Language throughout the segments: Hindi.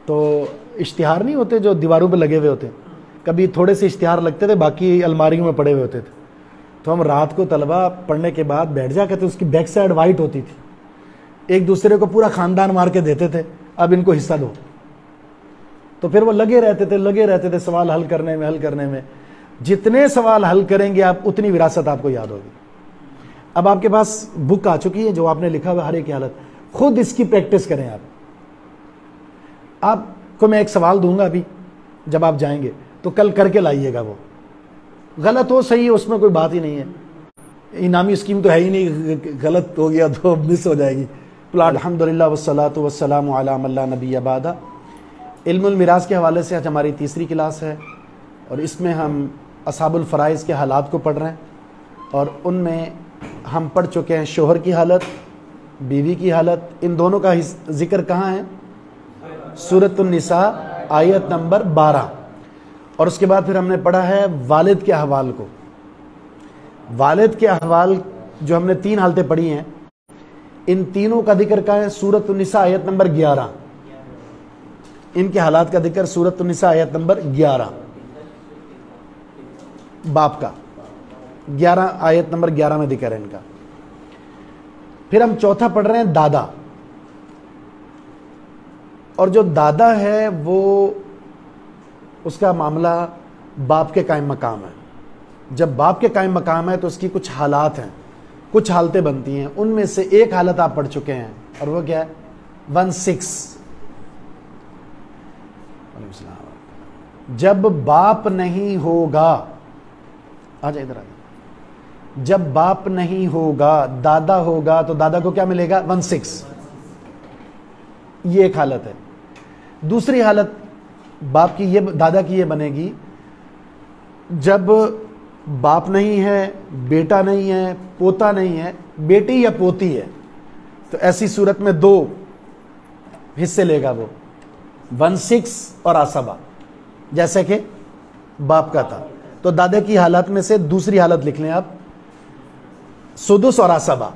तो इश्तिहार नहीं होते जो दीवारों पे लगे हुए होते, कभी थोड़े से इश्तिहार लगते थे, बाकी अलमारियों में पड़े हुए होते थे। तो हम रात को तलबा पढ़ने के बाद बैठ जा करते, उसकी बैक साइड वाइट होती थी, एक दूसरे को पूरा खानदान मार के देते थे, अब इनको हिस्सा दो। तो फिर वो लगे रहते थे सवाल हल करने में। जितने सवाल हल करेंगे आप, उतनी विरासत आपको याद होगी। अब आपके पास बुक आ चुकी है जो आपने लिखा हुआ हर एक की हालत, खुद इसकी प्रैक्टिस करें। आपको मैं एक सवाल दूंगा अभी, जब आप जाएंगे तो कल करके लाइएगा। वो गलत हो सही है उसमें कोई बात ही नहीं है, इनामी स्कीम तो है ही नहीं, गलत हो गया तो मिस हो जाएगी। अल्हम्दुलिल्लाह वस्सलातु वस्सलामु अला मन ला नबिय्य बादा। इल्मुल मिरास के हवाले से आज हमारी तीसरी क्लास है और इसमें हम असहाबुल फराइज़ के हालात को पढ़ रहे हैं। और उनमें हम पढ़ चुके हैं शोहर की हालत, बीवी की हालत। इन दोनों का जिक्र कहाँ है? सूरतुन निसा आयत नंबर 12। और उसके बाद फिर हमने पढ़ा है वालिद के अहवाल को। वालिद के अहवाल जो हमने 3 हालतें पढ़ी हैं, इन तीनों का जिक्र कहाँ है? सूरतुन निसा आयत नंबर 11। इनके हालात का जिक्र सूरतुन निसा आयत नंबर 11, बाप का 11 आयत नंबर 11 में जिक्र है इनका। फिर हम चौथा पढ़ रहे हैं दादा। और जो दादा है वो उसका मामला बाप के कायम मकाम है। जब बाप के कायम मकाम है तो उसकी कुछ हालात हैं, कुछ हालतें बनती हैं। उनमें से एक हालत आप पढ़ चुके हैं और वो क्या है? 16। जब बाप नहीं होगा, आजा इधर आजा, जब बाप नहीं होगा दादा होगा तो दादा को क्या मिलेगा? 16। ये एक हालत है। दूसरी हालत बाप की ये, दादा की ये बनेगी, जब बाप नहीं है, बेटा नहीं है, पोता नहीं है, बेटी या पोती है, तो ऐसी सूरत में 2 हिस्से लेगा वो, 16 और आसबा, जैसे कि बाप का था। तो दादा की हालत में से दूसरी हालत लिख लें आप, सुदुस और आसबा।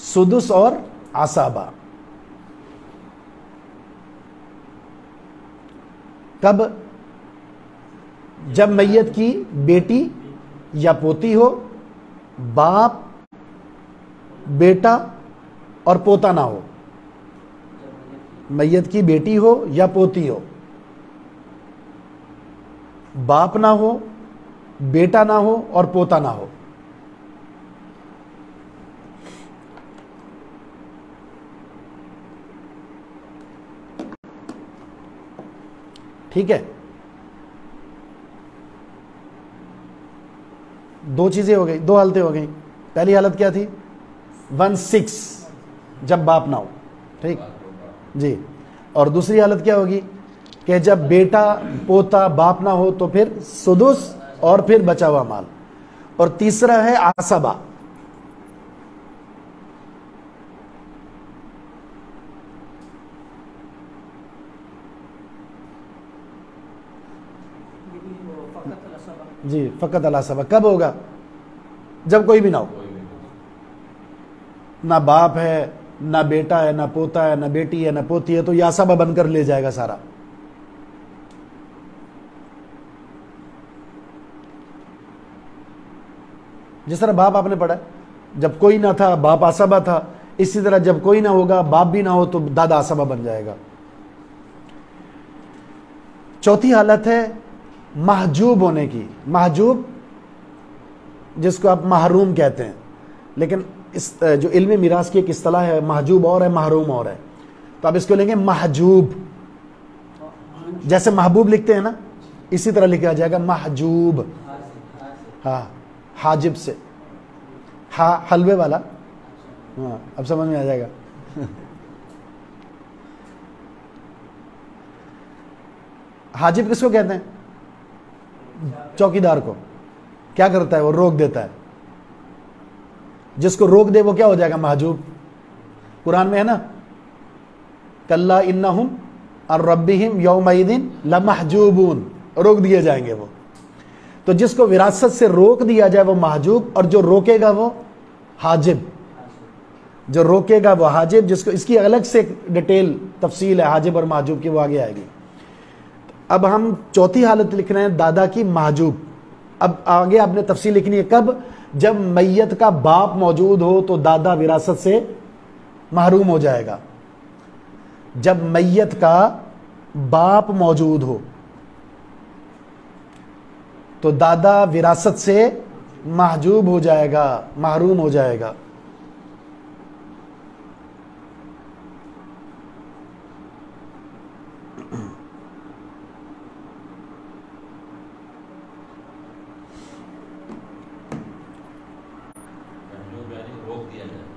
सुदुस और आसबा कब? जब मैयत की बेटी या पोती हो, बाप, बेटा और पोता ना हो। मैयत की बेटी हो या पोती हो, बाप ना हो, बेटा ना हो और पोता ना हो। ठीक है, 2 चीजें हो गई, 2 हालतें हो गई। पहली हालत क्या थी? 16, जब बाप ना हो। ठीक जी। और दूसरी हालत क्या होगी? कि जब बेटा, पोता, बाप ना हो तो फिर सुदुस और फिर बचा हुआ माल। और तीसरा है आसबा। जी, फकत अलासबा कब होगा? जब कोई भी ना हो, ना बाप है, ना बेटा है, ना पोता है, ना बेटी है, ना पोती है, तो यासबा बनकर ले जाएगा सारा। जिस तरह बाप आपने पढ़ा, जब कोई ना था बाप आसबा था, इसी तरह जब कोई ना होगा, बाप भी ना हो, तो दादा आसबा बन जाएगा। चौथी हालत है महजूब होने की। महजूब जिसको आप महरूम कहते हैं, लेकिन इस जो इल्म मिरास की एक इस्तिलाह है, महजूब और है, महरूम और है। तो आप इसको लेंगे महजूब। जैसे महबूब लिखते हैं ना, इसी तरह लिखा जाएगा महजूब। हाँ, हाजिब से, हाँ हलवे वाला। हाँ, अब समझ में आ जाएगा। हाजिब किसको कहते हैं? चौकीदार को। क्या करता है वो? रोक देता है। जिसको रोक दे वो क्या हो जाएगा? महजूब। कुरान में है ना, कल्ला इन्नहुम और रब्बिहिम यौमइदिन लमहजूबून, रोक दिए जाएंगे वो। तो जिसको विरासत से रोक दिया जाए वो महजूब, और जो रोकेगा वो हाजिब। जो रोकेगा वो हाजिब, जिसको इसकी अलग से डिटेल तफसील है हाजिब और महजूब की, वो आगे आएगी। अब हम चौथी हालत लिख रहे हैं दादा की महजूब। अब आगे आपने तफसील लिखनी है कब, जब मैयत का बाप मौजूद हो तो दादा विरासत से महरूम हो जाएगा। जब मैयत का बाप मौजूद हो तो दादा विरासत से महजूब हो जाएगा, महरूम हो जाएगा।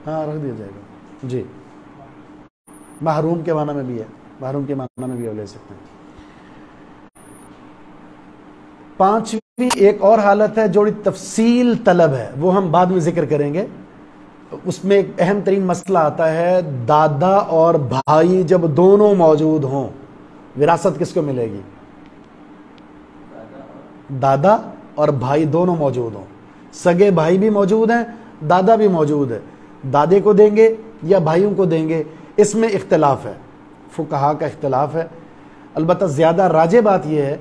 हाँ, रख दिया जाएगा जी। महरूम के माना में भी है, महरूम के माना में भी ले सकते हैं। पांचवी एक और हालत है जो तफसील तलब है, वो हम बाद में जिक्र करेंगे। उसमें एक अहम तरीन मसला आता है, दादा और भाई जब दोनों मौजूद हों, विरासत किसको मिलेगी? दादा और भाई दोनों मौजूद हों, सगे भाई भी मौजूद हैं, दादा भी मौजूद है, दादे को देंगे या भाइयों को देंगे, इसमें इख्तलाफ है, फुकहा का इख्तलाफ है। अलबत्ता ज़्यादा राजे बात यह है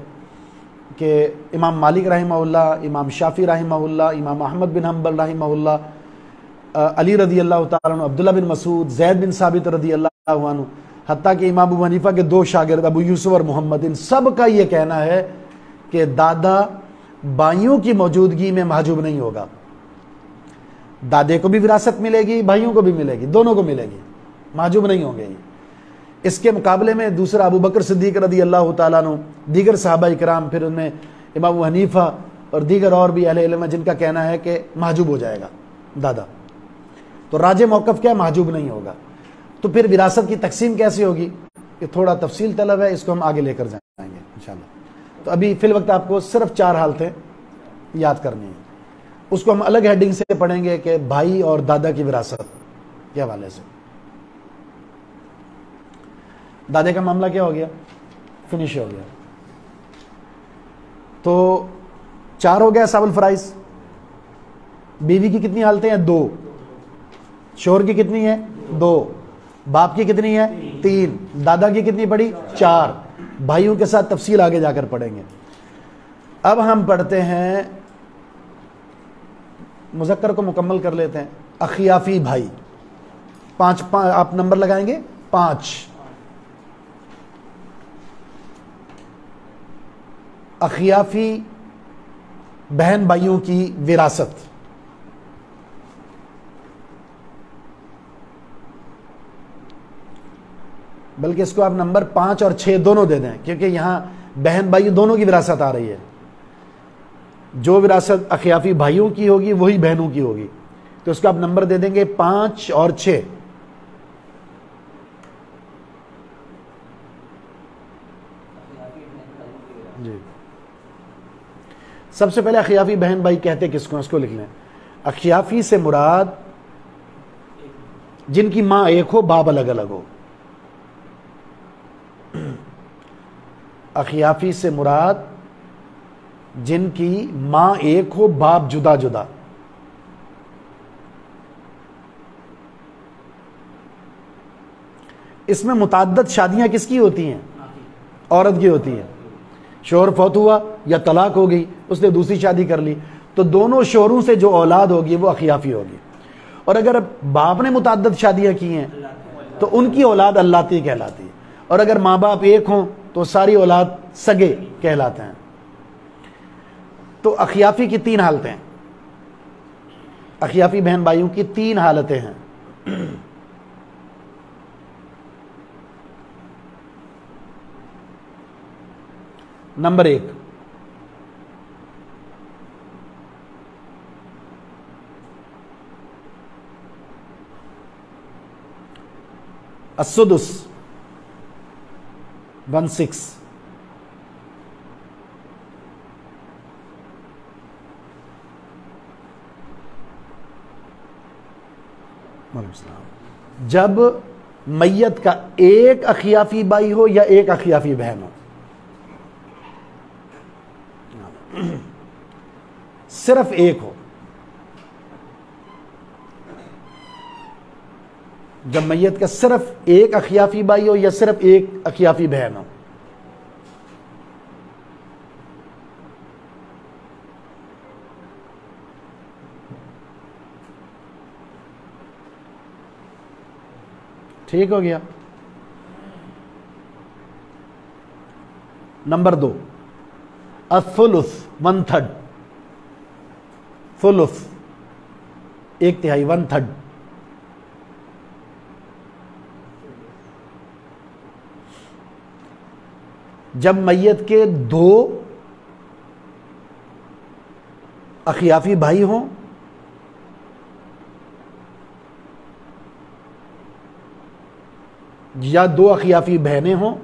कि इमाम मालिक रहमहुल्लाह, इमाम शाफी रहमहुल्लाह, इमाम अहमद बिन हम्बल रहमहुल्लाह, अली रदी अल्लाह तआला अन्हु, अब्दुल्ला बिन मसूद, ज़ैद बिन साबित रदी अल्लाह अन्हु, हत्ता कि इमाम अबू हनीफा के दो शागिर्द अबू यूसुफ और मोहम्मद, इन सब का ये कहना है कि दादा भाइयों की मौजूदगी में महजूब नहीं होगा। दादे को भी विरासत मिलेगी, भाइयों को भी मिलेगी, दोनों को मिलेगी, महजूब नहीं होंगे। इसके मुकाबले में दूसरा अबू बकर सिद्दीक रदी अल्लाह तआला अन्हु, दीगर सहाबा इकराम, फिर उनमें इमाम अबू हनीफा और दीगर और भी अहले इल्म जिनका कहना है कि महजूब हो जाएगा दादा। तो राजे मौक़िफ़ क्या, महजूब नहीं होगा। तो फिर विरासत की तकसीम कैसे होगी, ये थोड़ा तफसील तलब है, इसको हम आगे लेकर जाएंगे इंशाअल्लाह। तो अभी फिल वक्त आपको सिर्फ 4 हालतें याद करनी है, उसको हम अलग हेडिंग से पढ़ेंगे कि भाई और दादा की विरासत के हवाले से। दादे का मामला क्या हो गया, फिनिश हो गया। तो 4 हो गया साबुल फराइज। बीवी की कितनी हालतें हैं? 2। शोहर की कितनी है? 2। बाप की कितनी है? 3। दादा की कितनी पड़ी? 4। भाइयों के साथ तफसील आगे जाकर पढ़ेंगे। अब हम पढ़ते हैं, मुज़क्कर को मुकम्मल कर लेते हैं। अखियाफी भाई 5 आप नंबर लगाएंगे 5। अखियाफी बहन भाइयों की विरासत। बल्कि इसको आप नंबर 5 और 6 दोनों दे दें, क्योंकि यहां बहन भाई दोनों की विरासत आ रही है। जो विरासत अखियाफी भाइयों की होगी वही बहनों की होगी, तो उसको आप नंबर दे देंगे 5 और 6। जी, सबसे पहले अखियाफी बहन भाई कहते किसको, उसको लिख लें। अखियाफी से मुराद जिनकी मां एक हो, बाप अलग अलग हो। अखियाफी से मुराद जिनकी मां एक हो, बाप जुदा जुदा। इसमें मुताद्दद शादियां किसकी होती हैं? औरत की होती है। शोहर फौत हुआ या तलाक हो गई, उसने दूसरी शादी कर ली, तो दोनों शोहरों से जो औलाद होगी वो अखियाफी होगी। और अगर बाप ने मुताद्दद शादियां की हैं तो उनकी औलाद अल्लाती कहलाती है। और अगर माँ बाप एक हों तो सारी औलाद सगे कहलाते हैं। तो अखियाफी की 3 हालतें हैं, अखियाफी बहन भाइयों की 3 हालतें हैं। नंबर 1, अस्सुदुस 1/6। जब मैयत का एक अखियाफी भाई हो या एक अखियाफी बहन हो, सिर्फ एक हो, जब मैयत का सिर्फ एक अखियाफी भाई हो या सिर्फ एक अखियाफी बहन हो? ठीक हो गया। नंबर 2, अथुलुस, 1/3, थुलुस 1/3, 1/3। जब मैयत के 2 अखियाफी भाई हों या 2 अखियाफी बहनें हों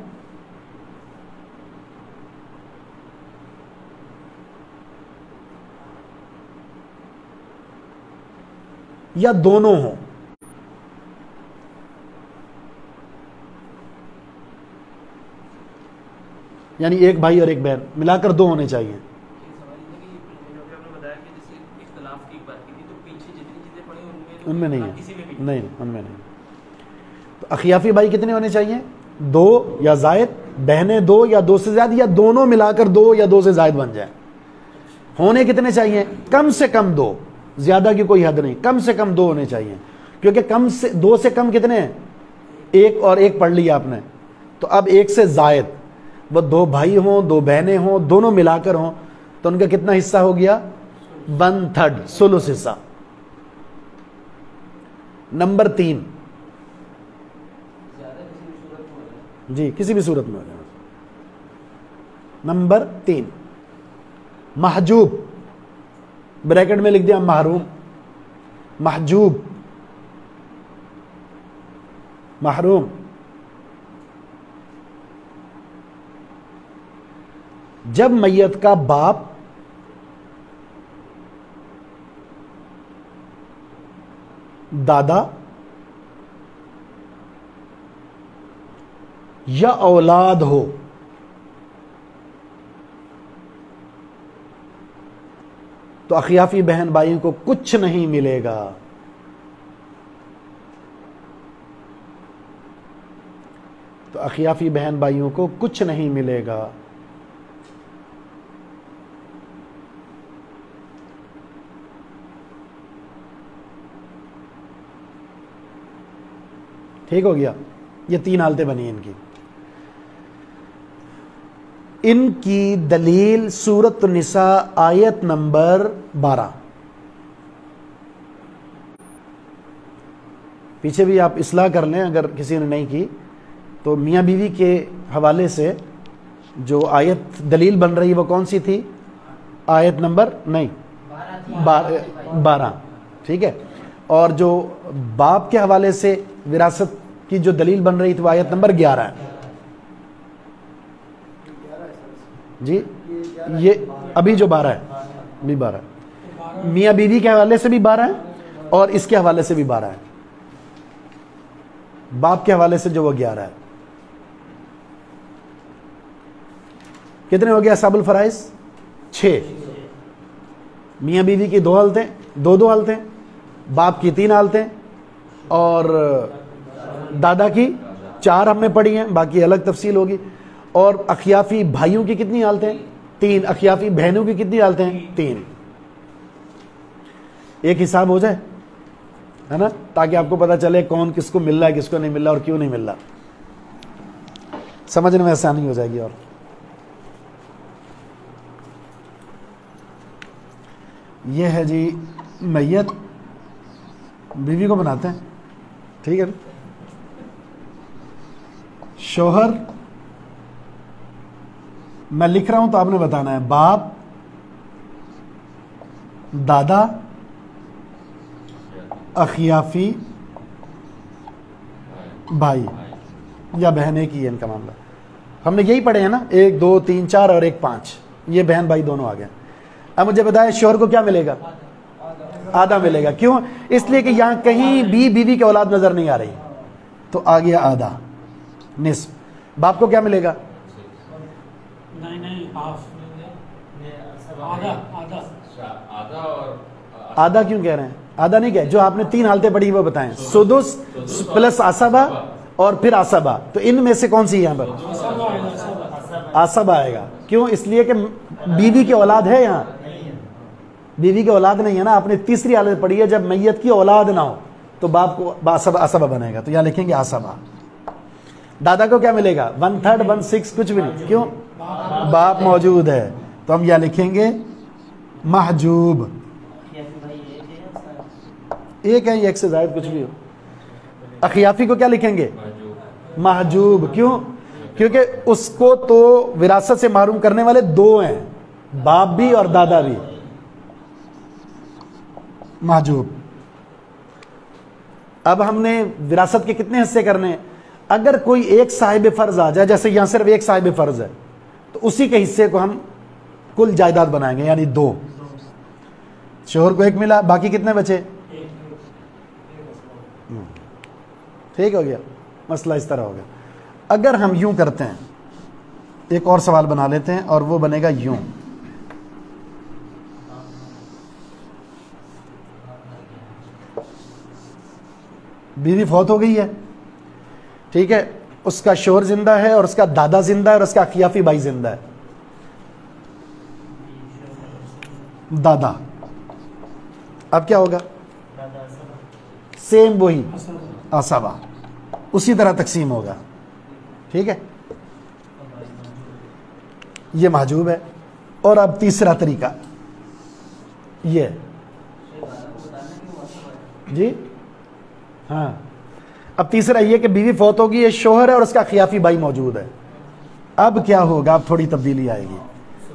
या दोनों हों, यानी एक भाई और एक बहन मिलाकर 2 होने चाहिए। उनमें नहीं है, नहीं, उनमें नहीं। तो अखियाफी भाई कितने होने चाहिए? 2 या जायद, बहनें 2 या 2 से ज्यादा, या दोनों मिलाकर 2 या 2 से जायद बन जाए। होने कितने चाहिए? कम से कम 2, ज्यादा की कोई हद नहीं, कम से कम 2 होने चाहिए। क्योंकि कम से 2 से कम कितने हैं? 1 और 1 पढ़ लिया आपने। तो अब 1 से जायद, वो 2 भाई हों, 2 बहनें हों, दोनों मिलाकर हों, तो उनका कितना हिस्सा हो गया? 1/3, सुलुस हिस्सा। नंबर 3, जी किसी भी सूरत में हो जाए। नंबर 3, महजूब, ब्रैकेट में लिख दिया महरूम, महजूब, महरूम। जब मैयत का बाप दादा या औलाद हो, तो अखियाफी बहन भाइयों को कुछ नहीं मिलेगा। तो अखियाफी बहन भाइयों को कुछ नहीं मिलेगा। ठीक हो गया। ये 3 हालतें बनी इनकी। इनकी दलील सूरत निसा आयत नंबर 12। पीछे भी आप इस्लाह कर लें अगर किसी ने नहीं की, तो मियाँ बीवी के हवाले से जो आयत दलील बन रही है वो कौन सी थी? आयत नंबर नहीं 12, ठीक है। और जो बाप के हवाले से विरासत की जो दलील बन रही थी वो आयत नंबर 11 है। जी ये अभी जो 12 है, अभी 12 है। मियाँ बीवी के हवाले से भी 12 है और इसके हवाले से भी 12 है। बाप के हवाले से जो वो 11 है। कितने हो गया असाबुल फराइज? 6। मियाँ बीवी की 2 हालतें, 2 हालतें, बाप की 3 हालतें और दादा की 4 हमने पढ़ी हैं, बाकी अलग तफसील होगी। और अखियाफी भाइयों की कितनी हालतें? 3। अखियाफी बहनों की कितनी हालतें हैं? 3। एक हिसाब हो जाए, है ना, ताकि आपको पता चले कौन किसको मिल रहा है, किसको नहीं मिल रहा और क्यों नहीं मिल रहा। समझने में आसानी हो जाएगी। और ये है जी मैयत, बीवी को बनाते हैं, ठीक है। शोहर मैं लिख रहा हूं तो आपने बताना है बाप, दादा, अखियाफी भाई या बहन। एक ही है इनका मामला। हमने यही पढ़े हैं ना, 1 2 3 4 और 1 5। ये बहन भाई दोनों आ गए। अब मुझे बताया शोहर को क्या मिलेगा? आधा मिलेगा। क्यों? इसलिए कि यहां कहीं भी बीवी की औलाद नजर नहीं आ रही, तो आ गया आधा, निस्फ। बाप को क्या मिलेगा? नहीं हाफ, आधा। आधा क्यों कह रहे हैं? आधा नहीं क्या, जो आपने 3 हालतें पढ़ी वो बताएं। सुदुस प्लस आसबा और फिर आसबा, तो इनमें से कौन सी यहां पर आसबा आएगा? क्यों? इसलिए कि बीवी की औलाद है, यहां बीवी की औलाद नहीं है ना। आपने तीसरी हालत पढ़ी है, जब मैयत की औलाद ना हो तो बाप को आसबा बनेगा, तो यहां लिखेंगे आसबा। दादा को क्या मिलेगा? 1/3 1/6 कुछ भी नहीं, क्यों? बाप मौजूद है, तो हम यहां लिखेंगे महजूब। एक है, एक से ज्यादा कुछ भी हो। अखियाफी को क्या लिखेंगे? महजूब। क्यों? क्योंकि उसको तो विरासत से महरूम करने वाले 2 हैं, बाप भी और दादा भी। महजूब। अब हमने विरासत के कितने हिस्से करने हैं? अगर कोई एक साहिब फर्ज आ जाए, जैसे यहां सिर्फ एक साहिब फर्ज है, तो उसी के हिस्से को हम कुल जायदाद बनाएंगे, यानी 2। शोहर को 1 मिला, बाकी कितने बचे? ठीक हो गया, मसला इस तरह हो गया। अगर हम यूं करते हैं, एक और सवाल बना लेते हैं, और वो बनेगा यूं। बीवी फौत हो गई है, ठीक है, उसका शोहर जिंदा है और उसका दादा जिंदा है और उसका अखियाफी भाई जिंदा है। दादा, अब क्या होगा? सेम वही आसबा, उसी तरह तकसीम होगा। ठीक है, ये महजूब है। और अब तीसरा तरीका ये जी, हाँ, अब तीसरा ये कि बीवी फौत होगी, ये शोहर है और उसका खियाफी भाई मौजूद है। अब क्या होगा? अब थोड़ी तब्दीली आएगी।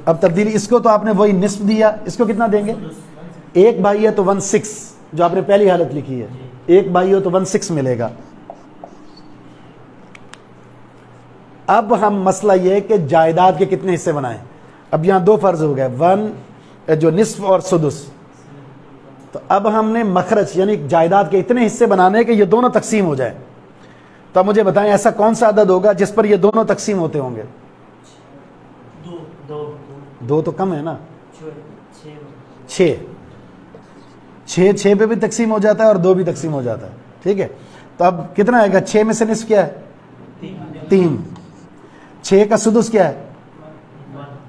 अब तब्दीली, इसको तो आपने वही निस्फ दिया, इसको कितना देंगे? 1 भाई है तो 1/6, जो आपने पहली हालत लिखी है। 1 भाई हो तो 1/6 मिलेगा। अब हम मसला यह है कि जायदाद के कितने हिस्से बनाएं। अब यहां 2 फर्ज हो गए, 1 जो निस्फ और सुदुस। तो अब हमने मखरज यानी जायदाद के इतने हिस्से बनाने के ये दोनों तकसीम हो जाए। तो अब मुझे बताएं, ऐसा कौन सा अदद होगा जिस पर ये दोनों तकसीम होते होंगे? 2 तो कम है ना, 6 पे भी तकसीम हो जाता है और 2 भी तकसीम हो जाता है। ठीक है, तो अब कितना आएगा? 6 में से निस्फ क्या है? 3। 6 का सुदुस क्या है?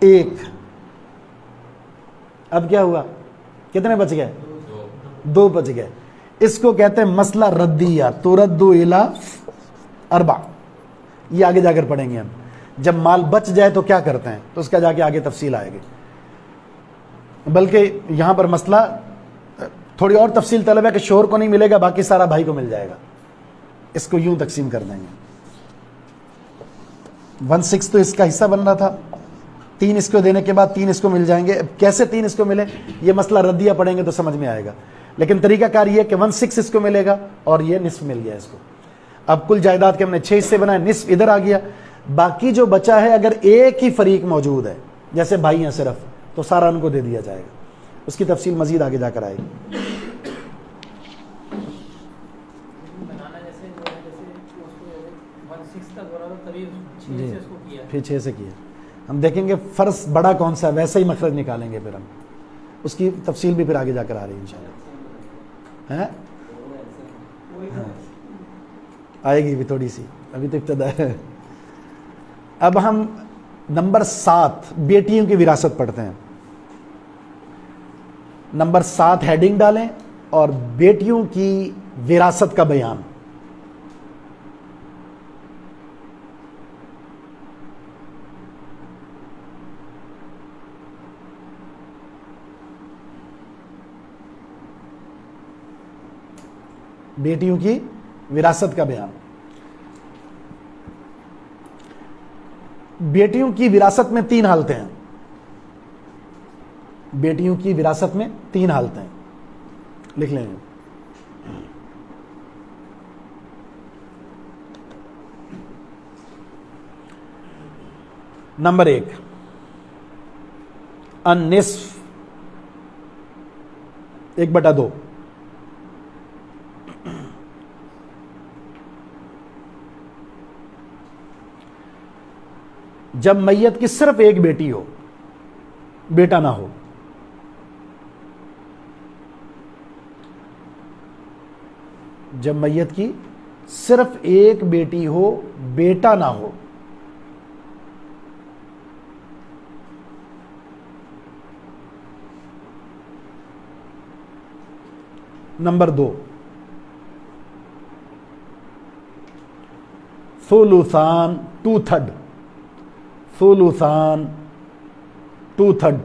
1। अब क्या हुआ? कितने बच गए? 2 बच गए। इसको कहते हैं मसला रद्दिया, तुरद्दु इला 4। ये आगे जाकर पढ़ेंगे हम। जब माल बच जाए तो क्या करते हैं, तो उसका जाके आगे तफसील आएगी। बल्कि यहां पर मसला थोड़ी और तफसील तलब है कि शोहर को नहीं मिलेगा, बाकी सारा भाई को मिल जाएगा। इसको यूं तकसीम कर देंगे। 1/6 तो इसका हिस्सा बन रहा था, 3 इसको देने के बाद 3 इसको मिल जाएंगे। कैसे 3 इसको मिले, ये मसला रद्दिया पढ़ेंगे तो समझ में आएगा। लेकिन तरीकाकार ये कि 1/6 इसको मिलेगा और ये निस्फ मिल गया इसको। अब कुल जायदाद के हमने 6 हिस्से बनाए, निस्फ इधर आ गया। बाकी जो बचा है, अगर एक ही फरीक मौजूद है, जैसे भाई हैं सिर्फ, तो सारा उनको दे दिया जाएगा। उसकी तफसील मजीद आगे जाकर आएगी। फिर 6 से किया, हम देखेंगे फर्ज बड़ा कौन सा है, वैसे ही मखरज निकालेंगे। फिर हम उसकी तफसील भी फिर आगे जाकर आ रही है इंशाल्लाह। है हाँ, आएगी भी थोड़ी सी, अभी तो इब्तिदा है। अब हम नंबर 7 बेटियों की विरासत पढ़ते हैं। नंबर 7 हेडिंग डालें और बेटियों की विरासत का बयान। बेटियों की विरासत का बयान। बेटियों की विरासत में 3 हालतें हैं। बेटियों की विरासत में 3 हालतें हैं, लिख लेंगे। नंबर 1 अनिस्फ 1/2। जब मैयत की सिर्फ एक बेटी हो, बेटा ना हो। जब मैयत की सिर्फ एक बेटी हो, बेटा ना हो। नंबर 2, सुलुसान 2/3, सुलुसान 2/3।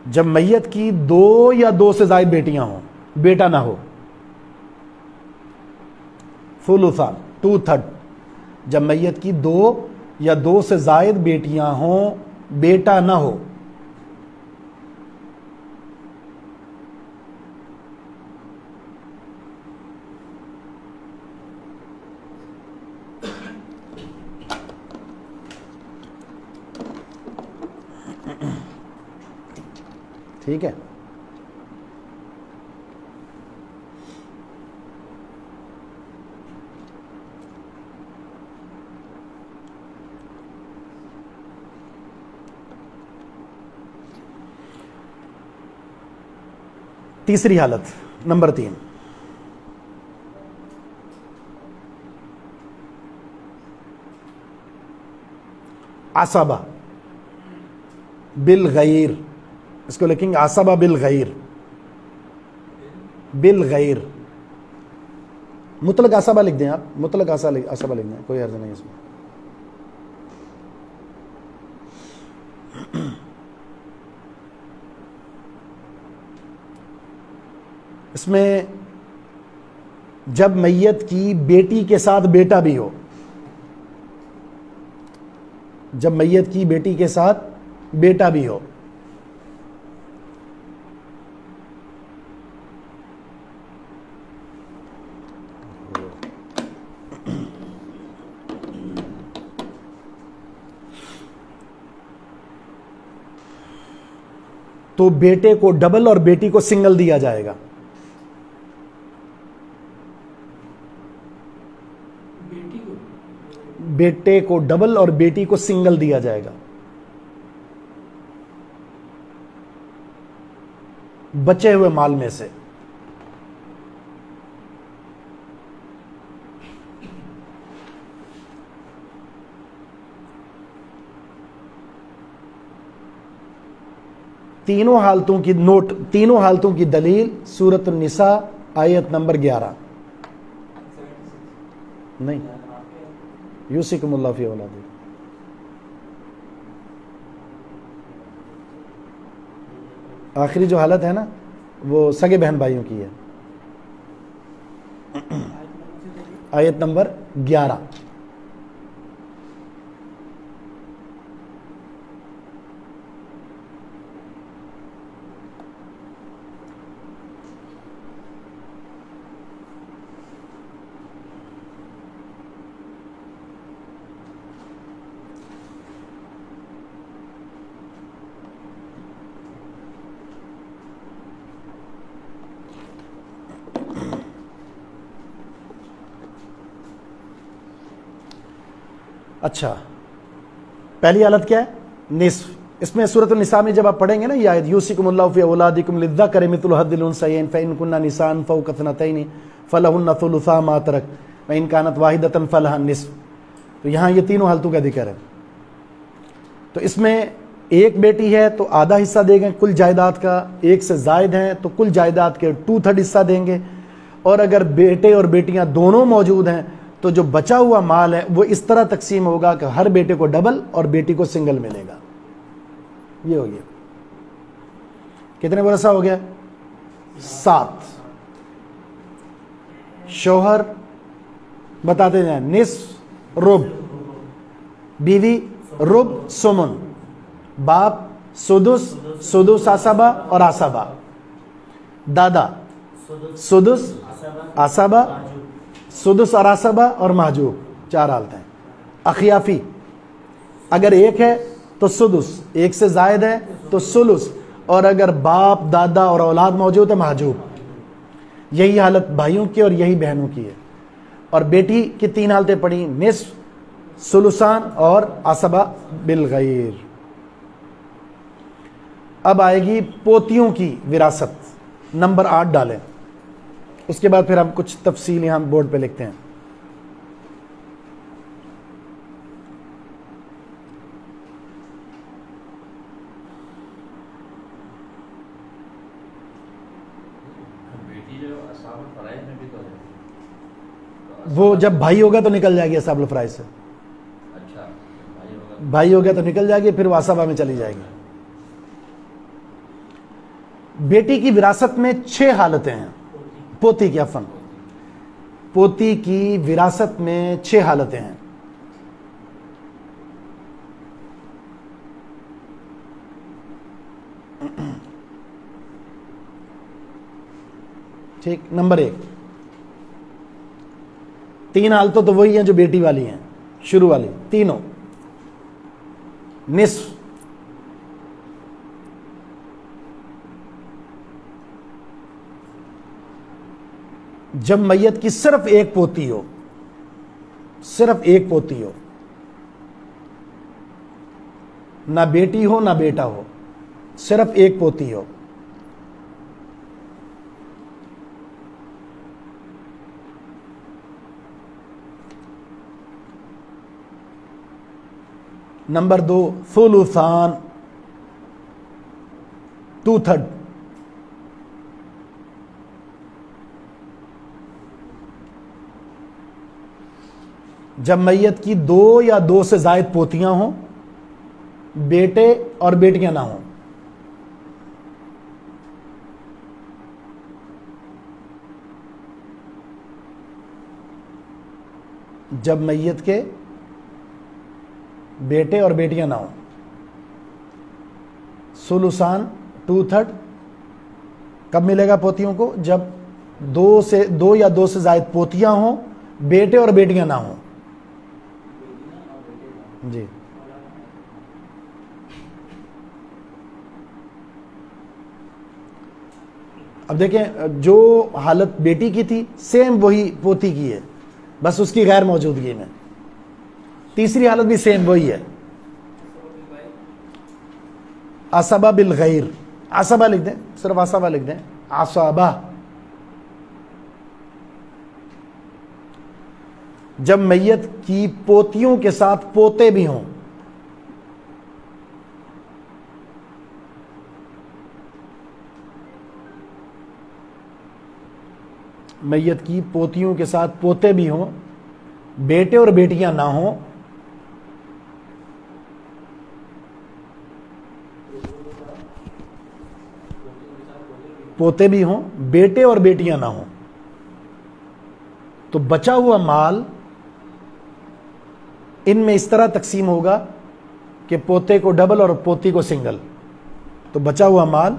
जब मैयत की 2 या 2 से ज्यादा बेटियां हों, बेटा ना हो। सुलुसान 2/3, जब मैयत की 2 या 2 से ज्यादा बेटियां हों, बेटा ना हो। ठीक है। तीसरी हालत, नंबर 3, आसाबा बिल गैर। इसको लिखेंगे आसाबा बिल गैर, बिल गैर। मुतलक आसाबा लिख दें आप, मुतलक आसाबा लिख दें, कोई अर्ज नहीं इसमें। इसमें जब मैयत की बेटी के साथ बेटा भी हो, जब मैयत की बेटी के साथ बेटा भी हो, तो बेटे को डबल और बेटी को सिंगल दिया जाएगा। बेटे को डबल और बेटी को सिंगल दिया जाएगा। बचे हुए माल में से। तीनों हालतों की नोट, तीनों हालतों की दलील सूरत निसा आयत नंबर 11। नहीं, यूसिकुमुल्लाह फी औलादिकुम। आखिरी जो हालत है ना, वो सगे बहन भाइयों की है। आयत नंबर 11। अच्छा, पहली हालत क्या है? निस्फ। इसमें सूरत निसा में जब आप पढ़ेंगे ना ये आयत, यूसिकुमुल्लाहु फी औलादिकुम लिज़्ज़करि मिस्लु हज़्ज़िल उन्सयैन फ़इन कुन्ना निसान फ़ौक़ इस्नतैनि फ़लहुन्ना सुलुसा मा तरक व इन कानत वाहिदतन फ़लहा निस्फ। तो यहाँ ये तीनों हालतों का जिक्र है। तो इसमें एक बेटी है तो आधा हिस्सा देंगे कुल जायदाद का, एक से जायद हैं तो कुल जायदाद के 2/3 हिस्सा देंगे। और अगर बेटे और बेटियां दोनों मौजूद हैं तो जो बचा हुआ माल है वो इस तरह तकसीम होगा कि हर बेटे को डबल और बेटी को सिंगल मिलेगा। ये हो गया। कितने वर्षा हो गया? 7। शौहर बताते जाए, निस्फ रुब, बीवी रुब सुमन, बाप सुदुस, सुदुस आसाबा और आसाबा, दादा सुदुस आसाबा, सुदुस और आसाबा और महजूब, 4 हालतें। अखियाफी अगर एक है तो सुदुस, एक से जायद है तो सुलुस, और अगर बाप दादा और औलाद मौजूद है महजूब। यही हालत भाइयों की और यही बहनों की है। और बेटी की 3 हालतें पड़ी, निस्फ, सुलुसान और आसबा बिल गैर। अब आएगी पोतियों की विरासत, नंबर 8 डालें। उसके बाद फिर हम कुछ तफसील यहां बोर्ड पे लिखते हैं। वो जब भाई होगा तो निकल जाएगी असाबुल फराइज से। अच्छा, भाई हो गया तो निकल जाएगी, फिर वो असबा में चली जाएगी। बेटी की विरासत में 6 हालतें हैं। पोती की अफन, पोती की विरासत में 6 हालतें हैं। ठीक, नंबर 1, 3 हालतों तो वही हैं जो बेटी वाली हैं, शुरू वाली तीनों। निस्फ, जब मैयत की सिर्फ एक पोती हो, सिर्फ एक पोती हो, ना बेटी हो ना बेटा हो, सिर्फ एक पोती हो। नंबर 2, सुलुसान, 2/3। जब मैयत की 2 या 2 से जायद पोतियां हों, बेटे और बेटियां ना हों। जब मैयत के बेटे और बेटियां ना हों, सुलुसान 2/3। कब मिलेगा पोतियों को? जब 2 या 2 से जायद पोतियां हों, बेटे और बेटियां ना हों। जी, अब देखें, जो हालत बेटी की थी सेम वही पोती की है, बस उसकी गैर मौजूदगी में। तीसरी हालत भी सेम वही है, असबा बिल गैर। असबा लिख दें, सिर्फ असबा लिख दें, असबा। जब मैयत की पोतियों के साथ पोते भी हों, मैयत की पोतियों के साथ पोते भी हों, बेटे और बेटियां ना हों, पोते भी हों, बेटे और बेटियां ना हों, तो बचा हुआ माल इनमें इस तरह तकसीम होगा कि पोते को डबल और पोती को सिंगल। तो बचा हुआ माल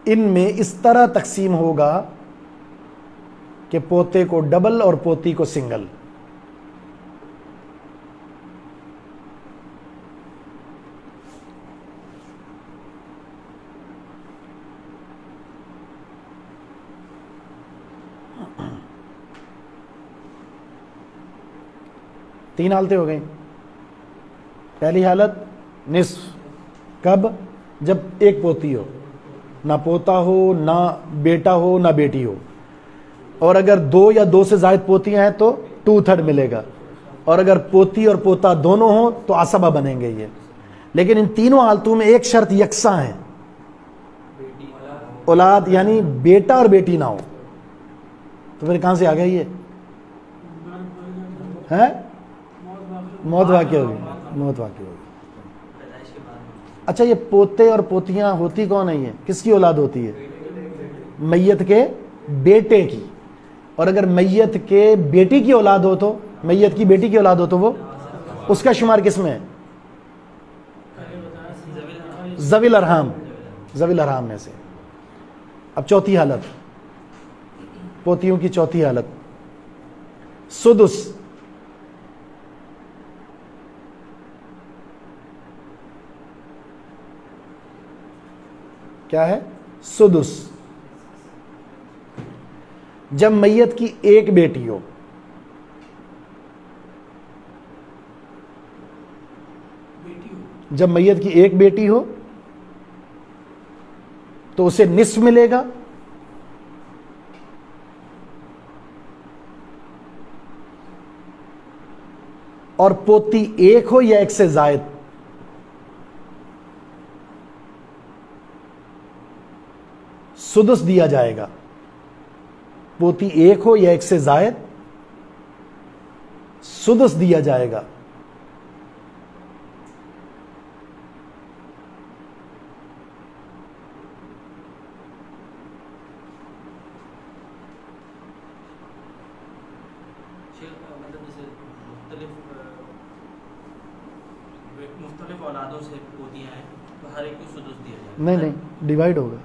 इनमें इस तरह तकसीम होगा कि पोते को डबल और पोती को सिंगल। तीन हालतें हो गई। पहली हालत निस्फ, कब? जब एक पोती हो, ना पोता हो, ना बेटा हो, ना बेटी हो। और अगर 2 या 2 से ज्यादा पोतियां हैं तो 2/3 मिलेगा। और अगर पोती और पोता दोनों हो तो असबा बनेंगे ये। लेकिन इन तीनों हालतों में एक शर्त यकसा है, औलाद यानी बेटा और बेटी ना हो। तो फिर कहां से आ गया ये? है मौत वाक़ई होगी, मौत वाक़ई होगी। अच्छा, ये पोते और पोतियां होती कौन है? ये किसकी औलाद होती है? मैयत के बेटे की। और अगर मैयत के बेटी की औलाद हो तो, मैयत की बेटी की औलाद हो तो वो उसका शुमार किस में है? ज़विल अरहाम, ज़विल अरहाम में से। अब चौथी हालत, पोतियों की चौथी हालत, सुदुस। क्या है? सुदुस। जब मैयत की एक बेटी हो, जब मैयत की एक बेटी हो तो उसे निस्फ मिलेगा, और पोती एक हो या एक से जायद सुदुस दिया जाएगा। पोती एक हो या एक से जायद सुदुस दिया जाएगा। मुख्तलिफ औलादों से पोतियां हैं तो हर एक को सुदुस दिया जाएगा। नहीं, डिवाइड होगा,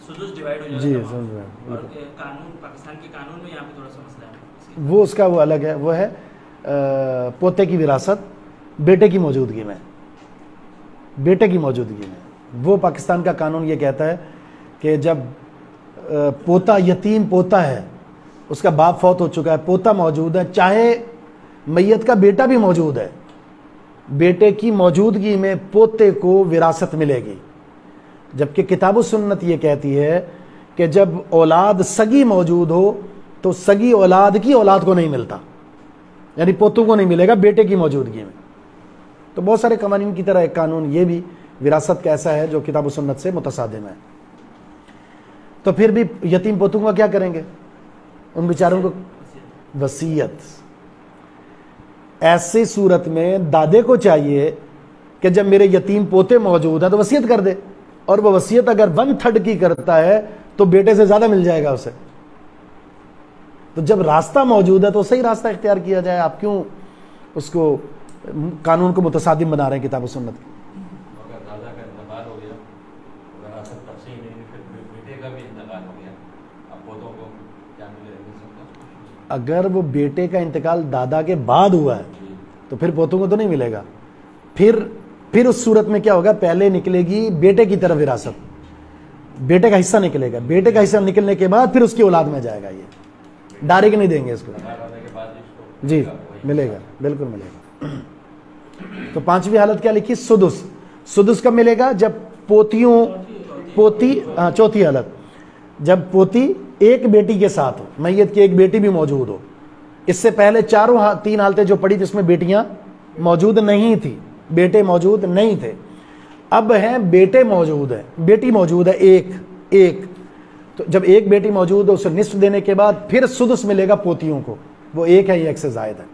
सुदुस डिवाइड हो जाएगा जी तमाम। समझ रहे और हैं। कानून, पाकिस्तान के कानून में यहाँ पे थोड़ा सा मसला है वो उसका वो अलग है, वो है पोते की विरासत बेटे की मौजूदगी में, बेटे की मौजूदगी में। वो पाकिस्तान का कानून ये कहता है कि जब पोता यतीम पोता है, उसका बाप फौत हो चुका है, पोता मौजूद है, चाहे मैयत का बेटा भी मौजूद है, बेटे की मौजूदगी में पोते को विरासत मिलेगी। जबकि किताब सुन्नत ये कहती है कि जब औलाद सगी मौजूद हो तो सगी औलाद की औलाद को नहीं मिलता, यानी पोतों को नहीं मिलेगा बेटे की मौजूदगी में। तो बहुत सारे कवानीन की तरह एक कानून ये भी विरासत का ऐसा है जो किताब सुन्नत से मुतसादिम है। तो फिर भी यतीम पोतों का क्या करेंगे? उन बेचारों को वसीयत। ऐसी सूरत में दादे को चाहिए कि जब मेरे यतीम पोते मौजूद हैं तो वसीयत कर दे, और वो वसीयत अगर 1/3 की करता है तो बेटे से ज्यादा मिल जाएगा उसे। तो जब रास्ता मौजूद है तो सही रास्ता इख्तियार किया जाए। आप क्यों उसको कानून को मुतसादिम बना रहे हैं किताब सुन्नत की? अगर दादा का इंतकाल हो गया, विरासत तकसीम नहीं, फिर बेटे का भी इंतकाल हो गया, अब पोतों को क्या मिलेगा? अगर वो बेटे का इंतकाल दादा के बाद हुआ है तो फिर पोतों को तो नहीं मिलेगा। फिर उस सूरत में क्या होगा? पहले निकलेगी बेटे की तरफ विरासत, बेटे का हिस्सा निकलेगा, बेटे का हिस्सा निकलने के बाद फिर उसकी औलाद में जाएगा। ये डायरेक्ट नहीं देंगे इसको, जी मिलेगा, बिल्कुल मिलेगा। तो पांचवी हालत क्या लिखी? सुदुस। सुदुस कब मिलेगा? जब पोती चौथी हालत, जब पोती एक बेटी के साथ हो, मैयत की एक बेटी भी मौजूद हो। इससे पहले तीन हालतें जो पड़ी जिसमें बेटियां मौजूद नहीं थी, बेटे मौजूद नहीं थे। अब है बेटे मौजूद है, बेटी मौजूद है एक। तो जब एक बेटी मौजूद है उसे निस्फ देने के बाद फिर सुदुस मिलेगा पोतियों को, वो एक है या एक से जायद है।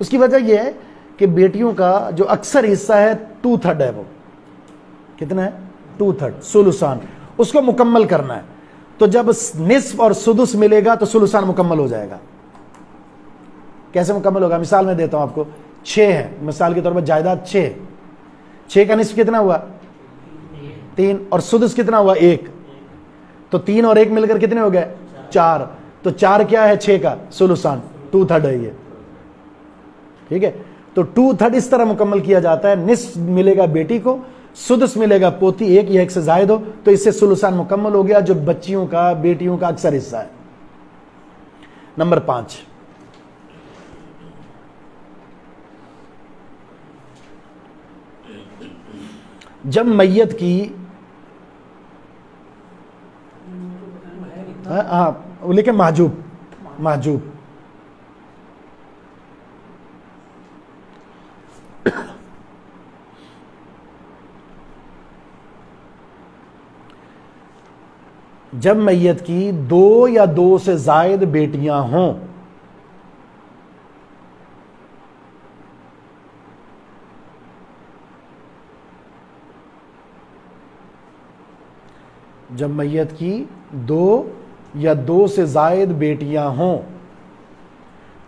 उसकी वजह यह है कि बेटियों का जो अक्सर हिस्सा है 2/3 है, वो कितना है? 2/3 सुलुसान, उसको मुकम्मल करना है। तो जब निस्फ और सुदुस मिलेगा तो सुलुसान मुकम्मल हो जाएगा। कैसे मुकम्मल होगा? मिसाल मैं देता हूं आपको। 6 है, मिसाल के तौर पर जायदाद 6 का निस्फ कितना हुआ? 3, और सुदुस कितना हुआ? 1। तो 3 और 1 मिलकर कितने हो गए? 4। तो 4 क्या है? 6 का सुलुसान, 2/3 है ये, ठीक है। तो 2/3 इस तरह मुकम्मल किया जाता है। निस्फ मिलेगा बेटी को, सुदुस मिलेगा पोती एक या एक से जायद हो, तो इससे सुलुसान मुकम्मल हो गया, जो बच्चियों का, बेटियों का अक्सर हिस्सा है। नंबर 5, जब मैयत की वो लिखे महजूब जब मैयत की 2 या 2 से जायद बेटियां हों, जब मैयत की 2 या 2 से जायद बेटियां हों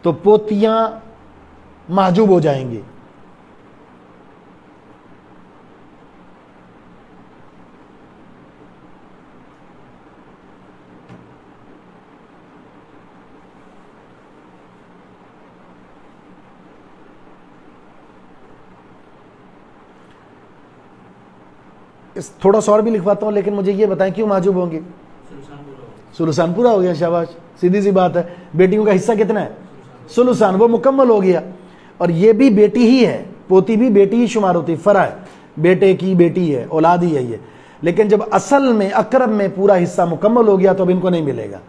तो पोतियां महजूब हो जाएंगी। थोड़ा सा और भी लिखवाता हूं, लेकिन मुझे ये बताएं क्यों महजूब होंगी? सुलुसान पूरा हो गया, शाबाश, सीधी सी बात है। बेटियों का हिस्सा कितना है? सुलुसान, वो मुकम्मल हो गया। और ये भी बेटी ही है, पोती भी बेटी ही शुमार होती, फरा है, बेटे की बेटी है, औलाद ही है ये। लेकिन जब असल में अकरब में पूरा हिस्सा मुकम्मल हो गया तो अब इनको नहीं मिलेगा।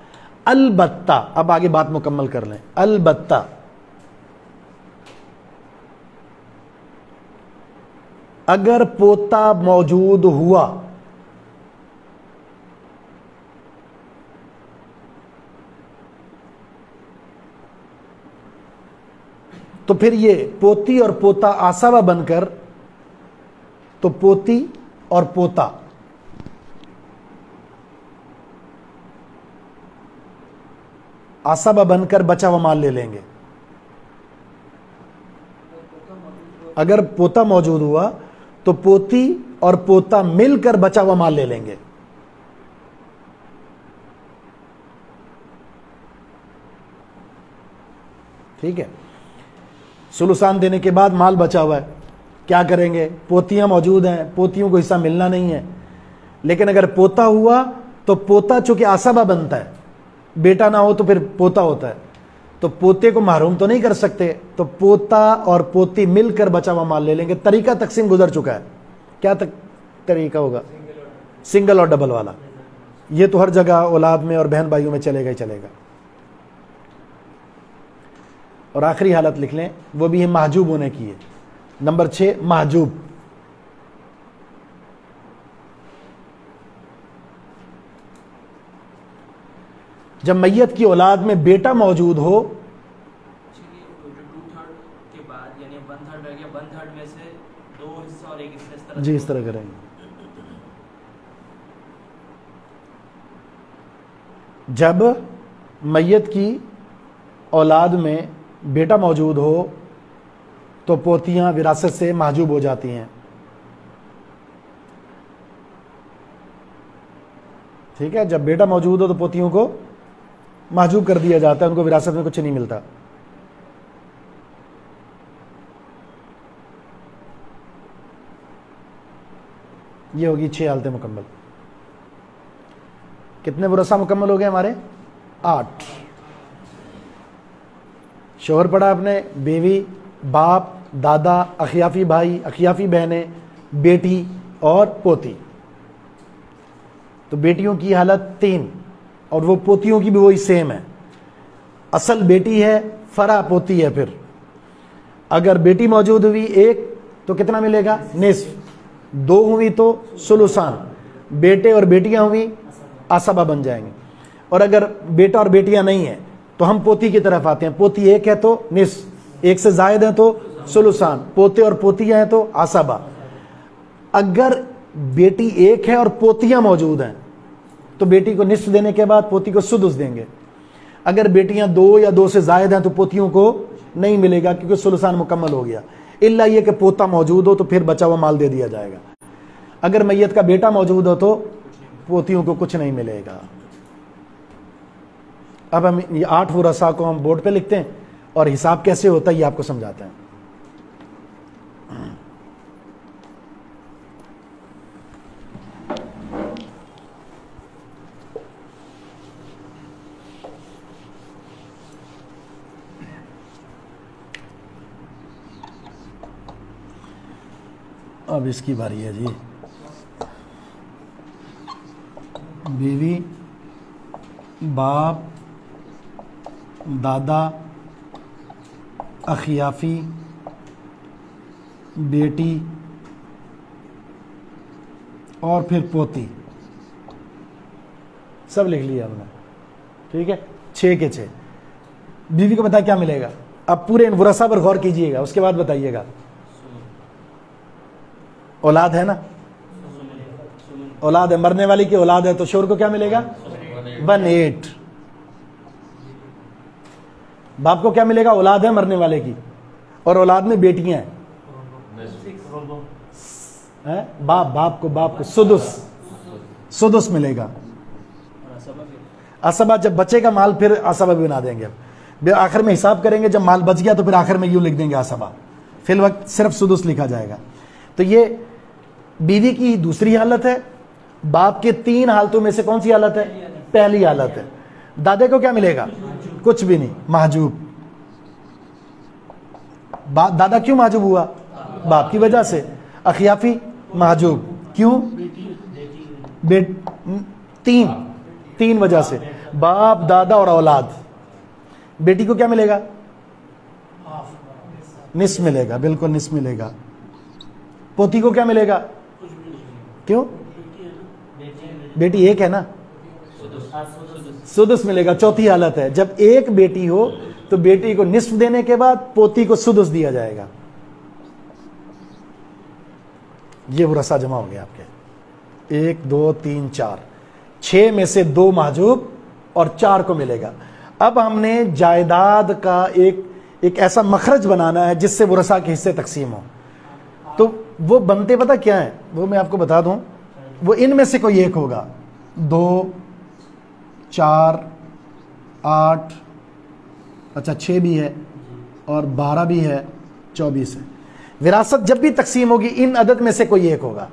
अलबत्ता, अब आगे बात मुकम्मल कर लें, अलबत्ता अगर पोता मौजूद हुआ तो फिर ये पोती और पोता आसाबा बनकर, तो पोती और पोता आसाबा बनकर बचा हुआ माल ले लेंगे। अगर पोता मौजूद हुआ तो पोती और पोता मिलकर बचा हुआ माल ले लेंगे। ठीक है, सुलुसान देने के बाद माल बचा हुआ है, क्या करेंगे? पोतियां मौजूद हैं, पोतियों को हिस्सा मिलना नहीं है। लेकिन अगर पोता हुआ तो पोता चूंकि आसाबा बनता है, बेटा ना हो तो फिर पोता होता है, तो पोते को महरूम तो नहीं कर सकते, तो पोता और पोती मिलकर बचा हुआ माल ले लेंगे। तरीका तकसीम गुजर चुका है, क्या तरीका होगा? सिंगल और डबल वाला। ये तो हर जगह औलाद में और बहन भाइयों में चलेगा ही चलेगा। और आखिरी हालत लिख लें, वो भी है महजूब होने की है। नंबर 6 महजूब। जब मैयत की औलाद में बेटा मौजूद हो, 2/3 के बाद यानी 1/3 रह गया, 1/3 में से 2 हिस्सा और 1 हिस्सा इस तरह जी इस तरह करेंगे। जब मैयत की औलाद में बेटा मौजूद हो तो पोतियां विरासत से महजूब हो जाती हैं। ठीक है, जब बेटा मौजूद हो तो पोतियों को महजूब कर दिया जाता है, उनको विरासत में कुछ नहीं मिलता। ये होगी 6 हालतें मुकम्मल। कितने वरसा मुकम्मल हो गए हमारे? 8। शोहर पढ़ा आपने, बीवी, बाप, दादा, अखियाफी भाई, अखियाफी बहनें, बेटी और पोती। तो बेटियों की हालत 3 और वो पोतियों की भी वही सेम है। असल बेटी है, फरा पोती है। फिर अगर बेटी मौजूद हुई 1 तो कितना मिलेगा? निस्फ। 2 हुई तो सुलुसान। बेटे और बेटियां हुई आसबा बन जाएंगे। और अगर बेटा और बेटियां नहीं है तो हम पोती की तरफ आते हैं। पोती 1 है तो निस्फ, 1 से जायद है तो सुलुसान, पोते और पोतियां हैं तो आसबा। अगर बेटी 1 है और पोतियां मौजूद हैं तो बेटी को निस्फ देने के बाद पोती को सुदुस देंगे। अगर बेटियां 2 या 2 से जायद हैं तो पोतियों को नहीं मिलेगा, क्योंकि सुलुसान मुकम्मल हो गया। इल्ला ये कि पोता मौजूद हो तो फिर बचा हुआ माल दे दिया जाएगा। अगर मैयत का बेटा मौजूद हो तो पोतियों को कुछ नहीं मिलेगा। अब हम ये 8 वरसा को हम बोर्ड पे लिखते हैं और हिसाब कैसे होता है ये आपको समझाते हैं। अब इसकी बारी है जी। बीवी, बाप, दादा, अखियाफी, बेटी और फिर पोती, सब लिख लिया हमने। ठीक है, 6 के 6। बीवी को पता क्या मिलेगा? अब पूरे इन वरसा पर गौर कीजिएगा, उसके बाद बताइएगा। औलाद है ना, औलाद है, मरने वाली की औलाद है तो शोहर को क्या मिलेगा? 1/8। बाप को क्या मिलेगा? औलाद है मरने वाले की और औलाद में बेटियां हैं। बाप को सुदुस मिलेगा। असबा जब बचेगा माल फिर असबा भी बना देंगे। अब आखिर में हिसाब करेंगे, जब माल बच गया तो फिर आखिर में यूं लिख देंगे असबा, फिल वक्त सिर्फ सुदुस लिखा जाएगा। तो ये बीवी की दूसरी हालत है। बाप के 3 हालतों में से कौन सी हालत है? पहली हालत है। दादे को क्या मिलेगा? कुछ भी नहीं, महजूब। दादा क्यों महजूब हुआ? बाप की वजह से, अखियाफी महजूब क्यों? तीन वजह से, बाप, दादा और औलाद। बेटी को क्या मिलेगा? निस्फ मिलेगा, बिल्कुल निस्फ मिलेगा। पोती को क्या मिलेगा? क्यों? बेटी एक है ना, सुदुस मिलेगा। चौथी हालत है, जब एक बेटी हो तो बेटी को निस्फ देने के बाद पोती को सुदुस दिया जाएगा। ये वरसा जमा हो गया आपके, 1 2 3 4, 6 में से 2 महजूब और 4 को मिलेगा। अब हमने जायदाद का एक ऐसा मखरज बनाना है जिससे वरसा के हिस्से तकसीम हो। तो वो बनते पता क्या है, वो मैं आपको बता दूं, वो इनमें से कोई एक होगा। 2 4 8, अच्छा 6 भी है और 12 भी है, 24 है। विरासत जब भी तकसीम होगी इन अदद में से कोई एक होगा।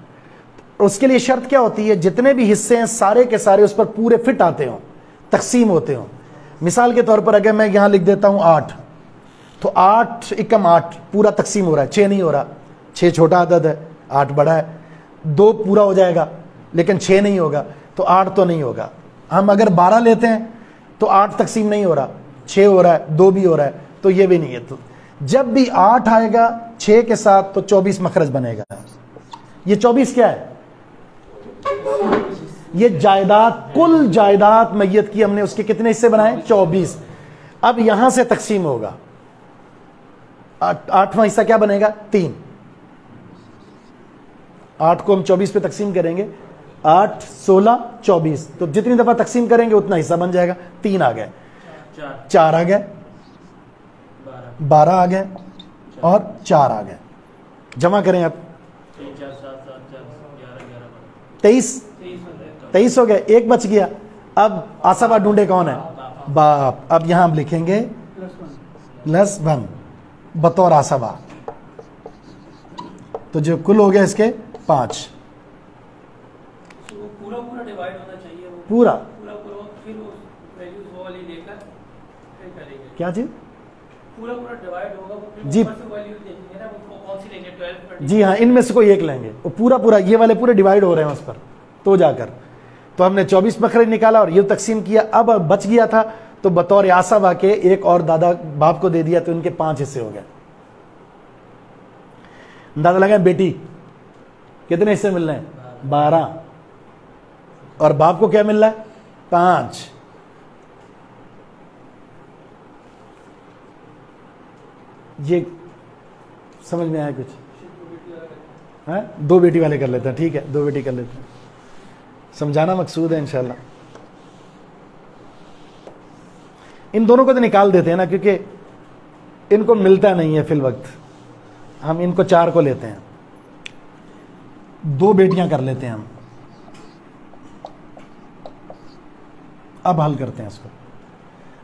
उसके लिए शर्त क्या होती है? जितने भी हिस्से हैं सारे के सारे उस पर पूरे फिट आते हों, तकसीम होते हों। मिसाल के तौर पर अगर मैं यहां लिख देता हूं 8, तो 8 एकम 8 पूरा तकसीम हो रहा है, 6 नहीं हो रहा। 6 छोटा अदद है, 8 बड़ा है। 2 पूरा हो जाएगा लेकिन 6 नहीं होगा, तो 8 तो नहीं होगा। हम अगर 12 लेते हैं तो 8 तकसीम नहीं हो रहा, 6 हो रहा है, 2 भी हो रहा है, तो ये भी नहीं है। तो जब भी 8 आएगा 6 के साथ तो 24 मखरज बनेगा। ये 24 क्या है? ये जायदाद, कुल जायदाद मैयत की हमने उसके कितने हिस्से बनाए? 24। अब यहां से तकसीम होगा, 8वां हिस्सा क्या बनेगा? 3। 8 को हम 24 पे तकसीम करेंगे, 8 16 24, तो जितनी दफा तकसीम करेंगे उतना हिस्सा बन जाएगा। 3 आ गए, 4 आ गए, 12 आ गए और 4 आ गए। जमा करें अब, 23 हो गए, एक बच गया। अब आसबा ढूंढे कौन है? बाप। अब यहां हम लिखेंगे +1 बतौर आसबा, तो जो कुल हो गया इसके 5। पूरा डिवाइड होना चाहिए, वो पूरा फिर वैल्यूज वो वाली लेकर फिर करेंगे। क्या चीज? पूरा डिवाइड होगा, वो जी वैल्यूज देंगे ना, वो कौन सी लेंगे? 12 जी हाँ, इनमें से कोई एक लेंगे। वो पूरा ये वाले पूरे डिवाइड हो रहे हैं उस पर, तो जाकर तो हमने 24 मखरज निकाला और ये तकसीम किया। अब बच गया था तो बतौर आसबा के एक और दादा बाप को दे दिया, तो इनके 5 हिस्से हो गए। अंदाजा लगा बेटी कितने हिस्से मिल रहे हैं? 12। और बाप को क्या मिल रहा है? 5। ये समझ में आया कुछ? है 2 बेटी वाले कर लेते हैं, ठीक है 2 बेटी कर लेते हैं, समझाना मकसूद है इंशाल्लाह। इन दोनों को तो निकाल देते हैं ना, क्योंकि इनको मिलता नहीं है फिल वक्त। हम इनको 4 को लेते हैं, 2 बेटियां कर लेते हैं हम। अब हल करते हैं इसको।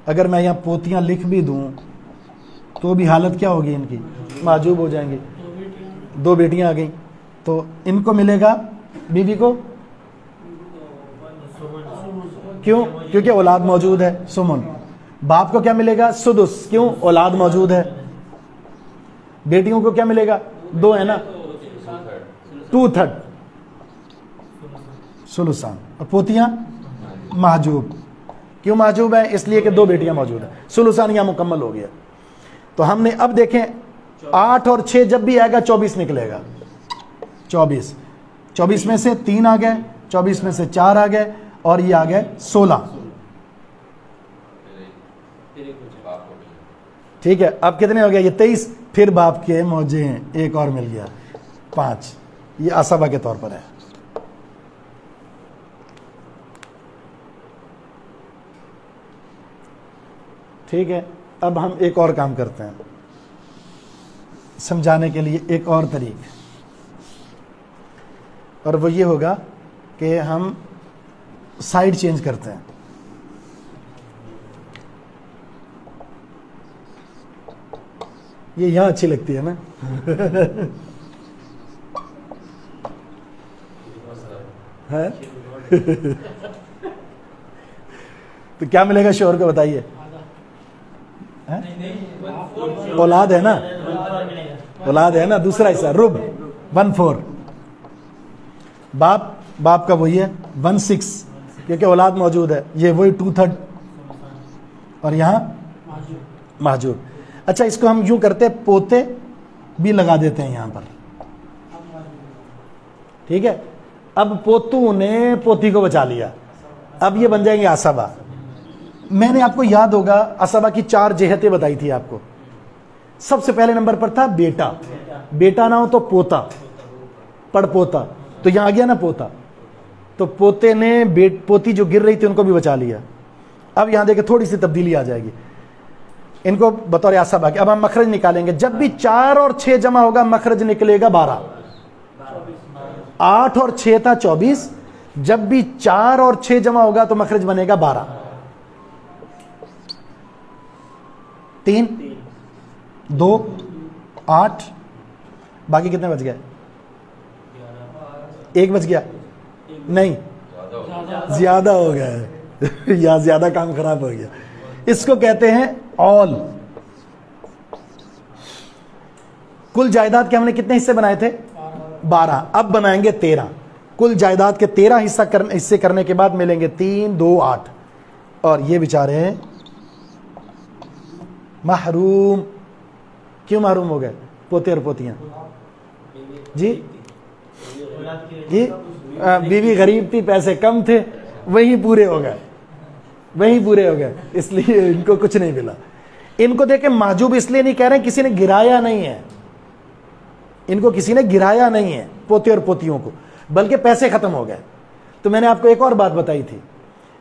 अगर मैं यहां पोतियां लिख भी दूं तो भी हालत क्या होगी इनकी? माजूब हो जाएंगी। 2 बेटियां आ गई तो इनको मिलेगा, बीवी को क्यों? क्योंकि औलाद मौजूद है, सुमन। बाप को क्या मिलेगा? सुदुस, क्यों? औलाद मौजूद है। बेटियों को क्या मिलेगा? 2 है ना, 2/3 सुलुसान। और पोतियां महजूब, क्यों महजूब है? इसलिए कि 2 बेटियां मौजूद है। सुलुसान यहां मुकम्मल हो गया। तो हमने अब देखें 8 और 6 जब भी आएगा 24 निकलेगा। 24 में से 3 आ गए, 24 में से 4 आ गए और ये आ गए 16। ठीक है, अब कितने हो गए? ये 23। फिर बाप के मौजे हैं, एक और मिल गया 5। ये आसबा के तौर पर है। ठीक है, अब हम एक और काम करते हैं समझाने के लिए, एक और तरीक, और वो ये होगा कि हम साइड चेंज करते हैं। ये यहां अच्छी लगती है ना? है? तो क्या मिलेगा शोहर को बताइए? औलाद है ना? औलाद है ना, दूसरा हिस्सा रुब 1/4। बाप का वही है 1/6, क्योंकि औलाद मौजूद है। ये वही 2/3 और यहाँ महजूब। अच्छा, इसको हम यूं करते हैं, पोते भी लगा देते हैं यहां पर, ठीक है। अब पोतू ने पोती को बचा लिया, अब ये बन जाएंगे असबा। मैंने आपको याद होगा असबा की 4 जेहतें बताई थी आपको। सबसे पहले नंबर पर था बेटा, बेटा ना हो तो पोता, पड़पोता, तो यहां आ गया ना पोता। तो पोते ने पोती जो गिर रही थी उनको भी बचा लिया। अब यहां देखे थोड़ी सी तब्दीली आ जाएगी इनको बतौर असबा के। अब हम मखरज निकालेंगे, जब भी 4 और 6 जमा होगा मखरज निकलेगा 12। 8 और 6 था 24, जब भी 4 और 6 जमा होगा तो मखरज बनेगा 12। 3 2 8, बाकी कितने बच गए? 1 बच गया नहीं, ज्यादा हो गया है या ज्यादा काम खराब हो गया। इसको कहते हैं ऑल। कुल जायदाद के हमने कितने हिस्से बनाए थे? 12। अब बनाएंगे 13। कुल जायदाद के 13 हिस्से करने के बाद मिलेंगे 3 2 8। और ये बेचारे हैं महरूम। क्यों महरूम हो गए? पोते और पोतियां जी जी, बीवी गरीब थी, पैसे कम थे, वही पूरे हो गए, वही पूरे हो गए, इसलिए इनको कुछ नहीं मिला। इनको देखे महजूब इसलिए नहीं कह रहे, किसी ने गिराया नहीं है इनको, किसी ने गिराया नहीं है पोते और पोतियों को, बल्कि पैसे खत्म हो गए। तो मैंने आपको एक और बात बताई थी,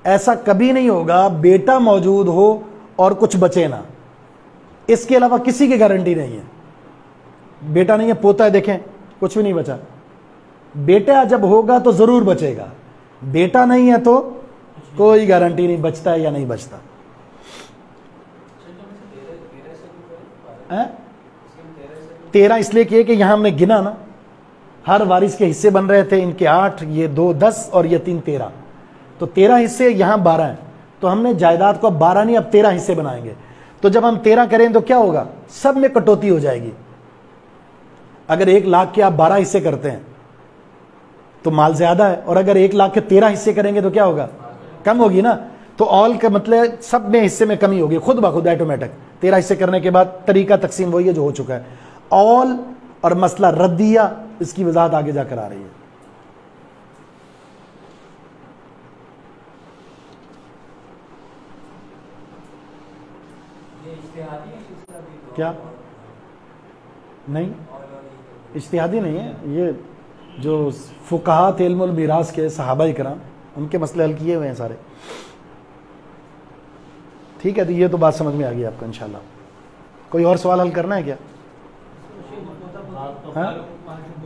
ऐसा कभी नहीं होगा बेटा मौजूद हो और कुछ बचे ना, इसके अलावा किसी की गारंटी नहीं है। बेटा नहीं है, पोता है, देखें कुछ भी नहीं बचा। बेटा जब होगा तो जरूर बचेगा, बेटा नहीं है तो कोई गारंटी नहीं बचता है या नहीं बचता। 13 इसलिए किए कि यहां हमने गिना ना, हर वारिस के हिस्से बन रहे थे, इनके 8, ये 2 10 और ये 3 13, तो 13 हिस्से, यहां 12 हैं। तो हमने जायदाद को अब 12 नहीं, अब 13 हिस्से बनाएंगे। तो जब हम 13 करें तो क्या होगा? सब में कटौती हो जाएगी। अगर 1 लाख के आप 12 हिस्से करते हैं तो माल ज्यादा है, और अगर 1 लाख के 13 हिस्से करेंगे तो क्या होगा? कम होगी ना। तो ऑल का मतलब सब में हिस्से में कमी होगी, खुद ब खुद ऑटोमेटिक। 13 हिस्से करने के बाद तरीका तकसीम वही है जो हो चुका है। ऑल और मसला रद्दिया, इसकी वजाहत आगे जाकर आ रही है। क्या नहीं, इज्तिहादी नहीं है ये, जो फुकहा थे इल्मुल मिरास के सहाबा इकराम, उनके मसले हल किए हुए हैं सारे। ठीक है, तो ये तो बात समझ में आ गई आपको इंशाल्लाह। कोई और सवाल हल करना है क्या?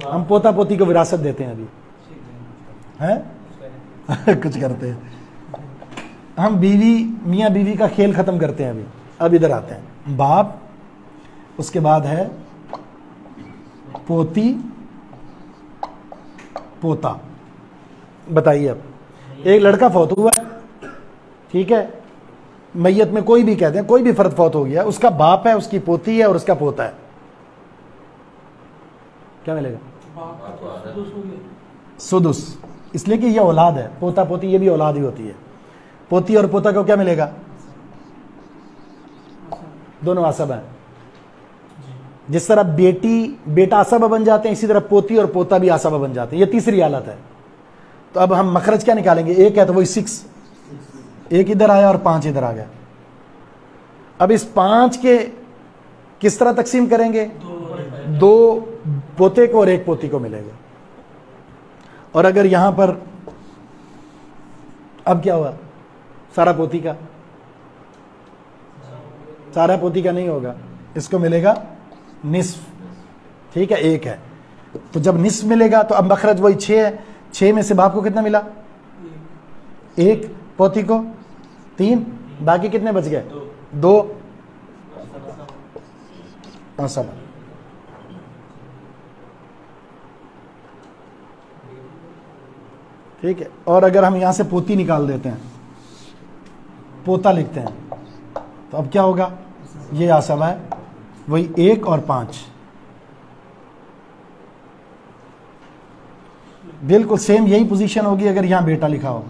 हम पोता पोती को विरासत देते हैं अभी, हैं कुछ करते हैं हम, बीवी मियाँ बीवी का खेल खत्म करते हैं अभी। अब इधर आते हैं, बाप, उसके बाद है पोती पोता। बताइए, अब एक लड़का फौत हुआ है, ठीक है, मैयत में कोई भी कहते हैं, कोई भी फर्द फौत हो गया, उसका बाप है, उसकी पोती है और उसका पोता है, क्या मिलेगा? सुदुस, इसलिए कि यह औलाद है। पोता पोती ये भी औलाद ही होती है। पोती और पोता को क्या मिलेगा? दोनों असब हैं। जिस तरह बेटा असबा बन जाते हैं, इसी तरह पोती और पोता भी असबा बन जाते हैं। ये तीसरी हालत है। तो अब हम मखरज क्या निकालेंगे? 1 है तो वही 6, 1 इधर आया और 5 इधर आ गया। अब इस 5 के किस तरह तकसीम करेंगे? 2 पोते को और 1 पोती को मिलेगा। और अगर यहां पर अब क्या हुआ? सारा पोती का, सारा पोती का नहीं होगा, इसको मिलेगा निस्फ, ठीक है, 1 है। तो जब निस्फ मिलेगा तो अब मखरज वही 6 है। 6 में से बाप को कितना मिला? 1, पोती को 3, बाकी कितने बच गए? 2 असब। ठीक है, और अगर हम यहां से पोती निकाल देते हैं, पोता लिखते हैं, तो अब क्या होगा? ये असब है, वही 1 और 5, बिल्कुल सेम यही पोजीशन होगी अगर यहां बेटा लिखा हो।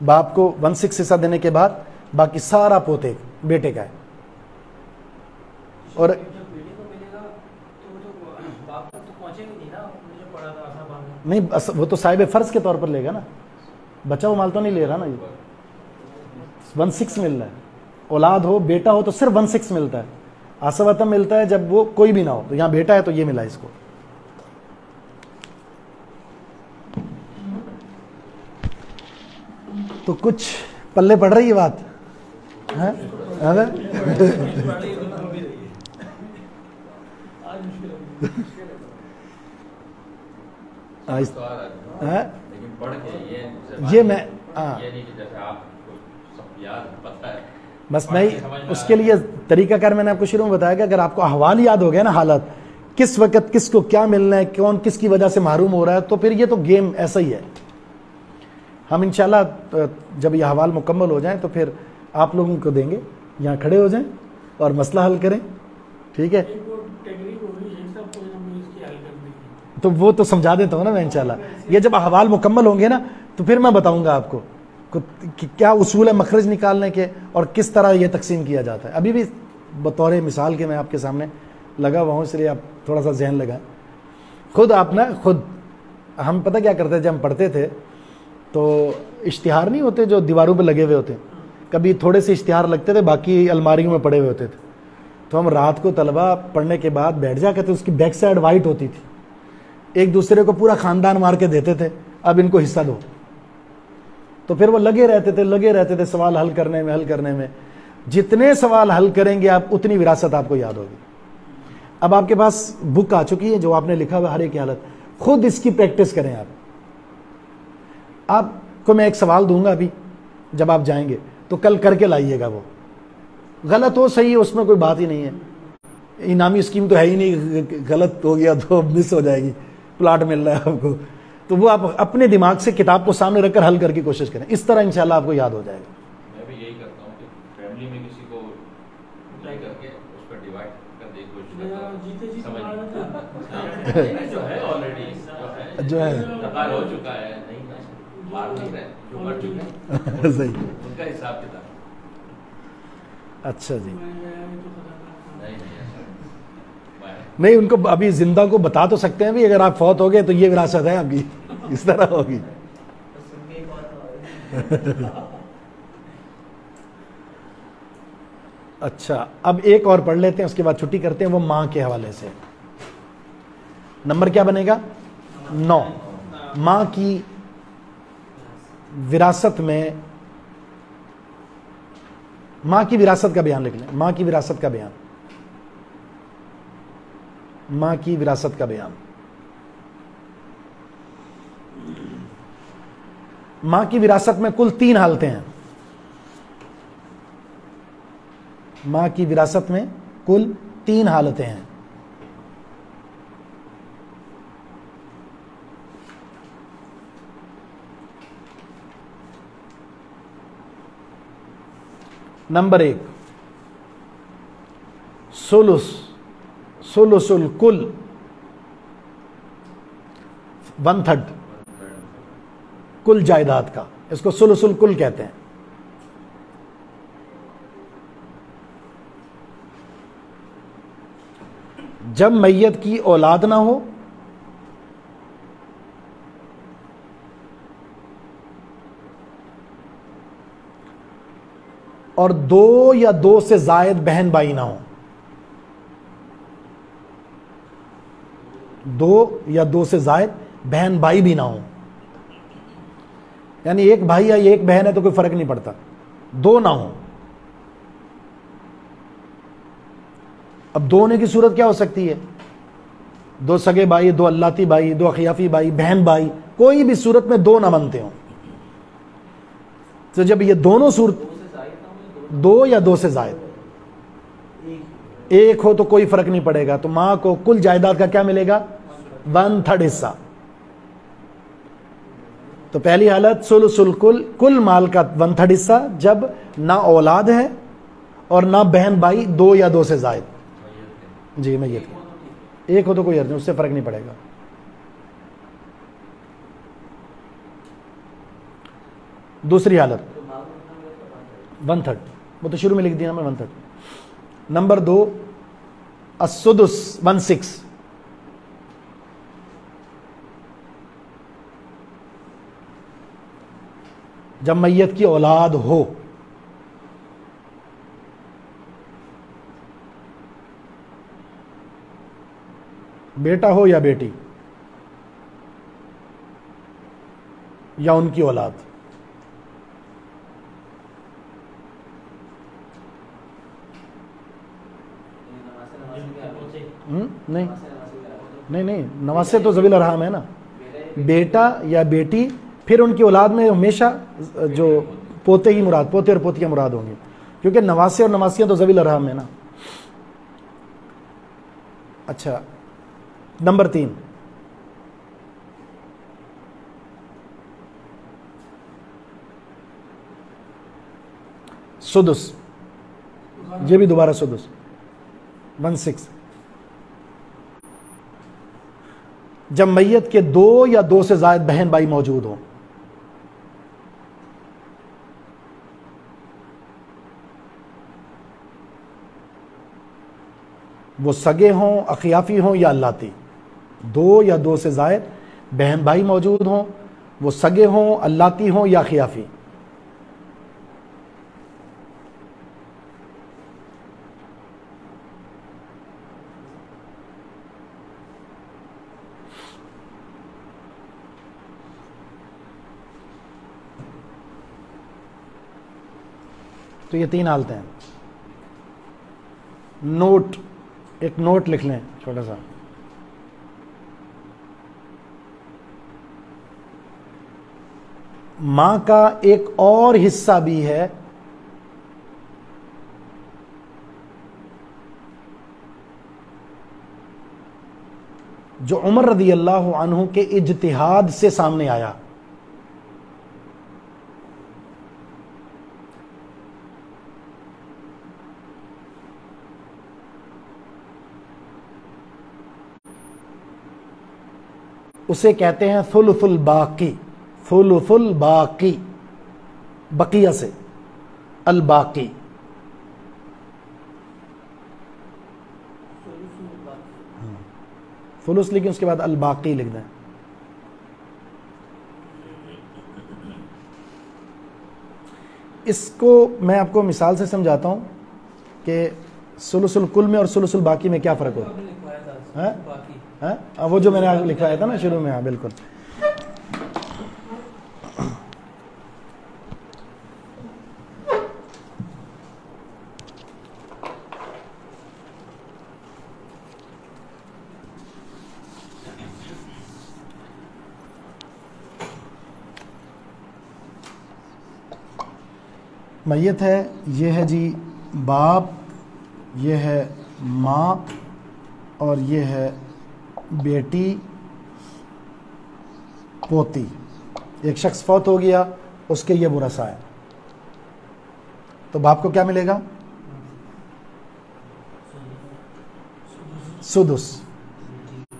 बाप को 1/6 हिस्सा देने के बाद बाकी सारा पोते बेटे का है। और जब बेटे को मिलेगा तो बाप तक तो पहुंचेगी नहीं ना, मुझे पड़ा था आशा बांध। नहीं, वो तो साहिब फर्ज के तौर पर लेगा ना, बचा वो माल तो नहीं ले रहा ना। ये 1/6 मिल रहा है। औलाद हो बेटा हो तो सिर्फ 1/6 मिलता है। आसवतम मिलता है जब वो कोई भी ना हो। तो यहां बेटा है तो ये मिला इसको। तो कुछ पल्ले पड़ रही है बात है? लेकिन पढ़ के ये मैं ये नहीं कि जैसे आपको सब याद पता है। बस मैं उसके लिए तरीकाकार मैंने आपको शुरू में बताया कि अगर आपको अहवाल याद हो गया ना, हालत किस वक्त किसको क्या मिलना है, कौन किसकी वजह से महरूम हो रहा है, तो फिर ये तो गेम ऐसा ही है। हम इंशाल्लाह जब ये अहवाल मुकम्मल हो जाए तो फिर आप लोगों को देंगे, यहाँ खड़े हो जाएं और मसला हल करें, ठीक है? तो वो तो समझा देता हूँ ना मैं इंशाल्लाह। ये जब अहवाल मुकम्मल होंगे ना तो फिर मैं बताऊंगा आपको कि क्या उसूल है मखरज निकालने के और किस तरह ये तकसीम किया जाता है। अभी भी बतौर मिसाल के मैं आपके सामने लगा हुआ हूँ, इसलिए आप थोड़ा सा जहन लगाएं। खुद आप ना खुद हम पता क्या करते थे जब हम पढ़ते थे तो इश्तिहार नहीं होते जो दीवारों पे लगे हुए होते, कभी थोड़े से इश्तिहार लगते थे, बाकी अलमारियों में पड़े हुए होते थे। तो हम रात को तलबा पढ़ने के बाद बैठ जा करते, उसकी बैक साइड वाइट होती थी, एक दूसरे को पूरा खानदान मार के देते थे, अब इनको हिस्सा दो। तो फिर वो लगे रहते थे सवाल हल करने में। जितने सवाल हल करेंगे आप उतनी विरासत आपको याद होगी। अब आपके पास बुक आ चुकी है जो आपने लिखा हुआ हर एक हालत, खुद इसकी प्रैक्टिस करें। आपको मैं एक सवाल दूंगा अभी, जब आप जाएंगे तो कल करके लाइएगा। वो गलत हो सही है उसमें कोई बात ही नहीं है, इनामी स्कीम तो है ही नहीं, गलत हो गया तो मिस हो जाएगी, प्लाट मिल रहा है आपको। तो वो आप अपने दिमाग से किताब को सामने रखकर हल करके कोशिश करें, इस तरह इंशाल्लाह आपको याद हो जाएगा। मैं भी यही करता हूँ कि फैमिली में किसी को अप्लाई करके उस पर डिवाइड कर दे, कोशिश समझ जो है ऑलरेडी जो है इंतकाल हो चुका है, नहीं मार नहीं रहे, जो मर चुके हैं सही उनका हिसाब किताब। अच्छा जी, नहीं उनको अभी जिंदा को बता तो सकते हैं भी, अगर आप फौत हो गए तो ये विरासत है आपकी, इस तरह होगी। अच्छा, अब एक और पढ़ लेते हैं, उसके बाद छुट्टी करते हैं। वो मां के हवाले से नंबर क्या बनेगा? 9। मां की विरासत में, मां की विरासत का बयान लिख लें। मां की विरासत का बयान, मां की विरासत का बयान। मां की विरासत में कुल 3 हालतें हैं। मां की विरासत में कुल 3 हालतें हैं। नंबर 1 सुलुसुल कुल, 1/3 कुल जायदाद का, इसको सुलुसुल कुल कहते हैं। जब मैयत की औलाद ना हो और 2 या 2 से जायद बहन भाई ना हो, 2 या 2 से जायद बहन भाई भी ना हो, यानी एक भाई या एक बहन है तो कोई फर्क नहीं पड़ता, 2 ना हो। अब 2 होने की सूरत क्या हो सकती है? 2 सगे भाई, 2 अल्लाती भाई, 2 अखियाफी भाई, बहन भाई, कोई भी सूरत में 2 ना बनते हो। तो जब ये दोनों सूरत, 2 या 2 से जायद, एक हो तो कोई फर्क नहीं पड़ेगा। तो मां को कुल जायदाद का क्या मिलेगा? 1/3 हिस्सा। तो पहली हालत सुलुसुल कुल, कुल माल का 1/3 हिस्सा, जब ना औलाद है और ना बहन भाई 2 या 2 से जायद। जी मैयत एक हो तो कोई अर्थ नहीं, उससे फर्क नहीं पड़ेगा। दूसरी हालत 1/3, वो तो शुरू में लिख दिया मैं 1/3। नंबर 2 असुदुस 1/6, जब मैयत की औलाद हो, बेटा हो या बेटी या उनकी औलाद, नहीं नहीं नहीं, नवासे तो ज़वील अरहम है ना, बेटा या बेटी, फिर उनकी औलाद में हमेशा जो पोते ही मुराद, पोते और पोतियां मुराद होंगे, क्योंकि नवासे और नवासियां तो ज़वील अरहम है ना। अच्छा, नंबर 3 सुदुस, ये भी दोबारा सुदुस 1/6, जब मैयत के 2 या 2 से ज़ायद बहन भाई मौजूद हों, वो सगे हों, अखियाफी हों या अल्लाती, 2 या 2 से ज़ायद बहन भाई मौजूद हों, वो सगे हों, अल्लाती हों या अखियाफी। तो ये 3 हालतें हैं। नोट, एक नोट लिख लें छोटा सा, मां का एक और हिस्सा भी है जो उमर रदी अल्लाह अन्हु के इज्तिहाद से सामने आया। उसे कहते हैं थुलुथुल बाकी, थुलुथुल बाकी, बकिया से अल बाकी। थुलुस लिखें, उसके बाद अल बाकी लिख दें। इसको मैं आपको मिसाल से समझाता हूं कि सुलुसुल कुल में और सुलुसुल बाकी में क्या फ़र्क होता है। हाँ, वो जो मैंने लिखवाया था ना शुरू में, हाँ बिल्कुल। मैयत है, ये है जी बाप, ये है माँ, और ये है बेटी, पोती। एक शख्स फौत हो गया, उसके ये बुरसा है, तो बाप को क्या मिलेगा? सुदुस।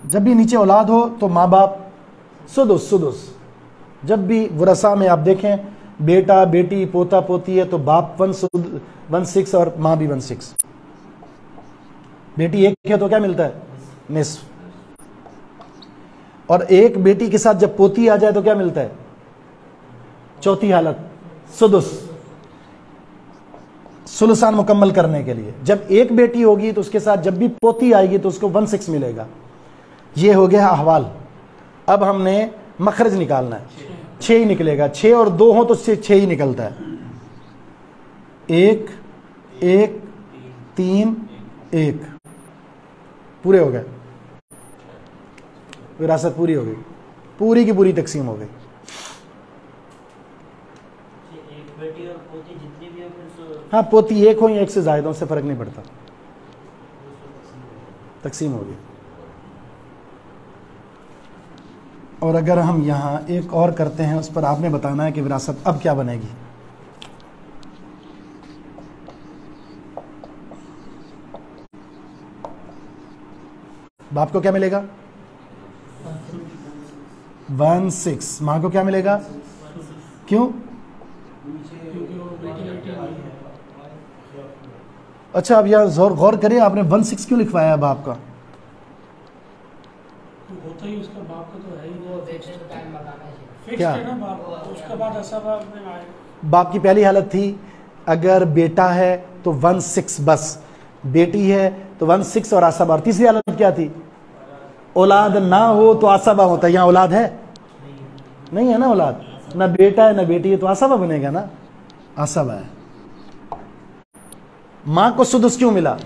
जब भी नीचे औलाद हो तो माँ बाप सुदुस, सुदुस। जब भी वरसा में आप देखें बेटा बेटी पोता पोती है तो बाप 1/6 और माँ भी 1/6। बेटी एक है तो क्या मिलता है? निस्फ। और एक बेटी के साथ जब पोती आ जाए तो क्या मिलता है? चौथी हालत सुदुस, सुलसान मुकम्मल करने के लिए। जब एक बेटी होगी तो उसके साथ जब भी पोती आएगी तो उसको 1/6 मिलेगा। ये हो गया अहवाल। अब हमने मखरज निकालना है, 6 ही निकलेगा। 6 और 2 हो तो 6 ही निकलता है। 1 1 3 1 पूरे हो गए, विरासत पूरी हो गई, पूरी की पूरी तकसीम हो गई। एक बेटी और पोती जितनी भी हो, हाँ पोती एक हो या एक से ज्यादा, उससे फर्क नहीं पड़ता, तकसीम हो गई। और अगर हम यहाँ एक और करते हैं, उस पर आपने बताना है कि विरासत अब क्या बनेगी। बाप को क्या मिलेगा? 1/6। माँ को क्या मिलेगा? क्यों? अच्छा, अब यह गौर करें, आपने 1/6 क्यों लिखवाया बाप का? होता ही उसका बाप का तो है ही वो बेटे का टाइम बताना है क्या? फिक्स है ना बाप, उसके बाद ऐसा बाप में आए। बाप की पहली हालत थी अगर बेटा है तो 1/6 बस, बेटी है तो 1/6 और आसाबा। तीसरी हालत क्या थी? औलाद ना हो तो आसाबा होता है। यहाँ औलाद है? नहीं है ना औलाद, ना बेटा है ना बेटी है, तो आसाबा बनेगा ना, आसाबा है। मां को सुदुस क्यों मिला?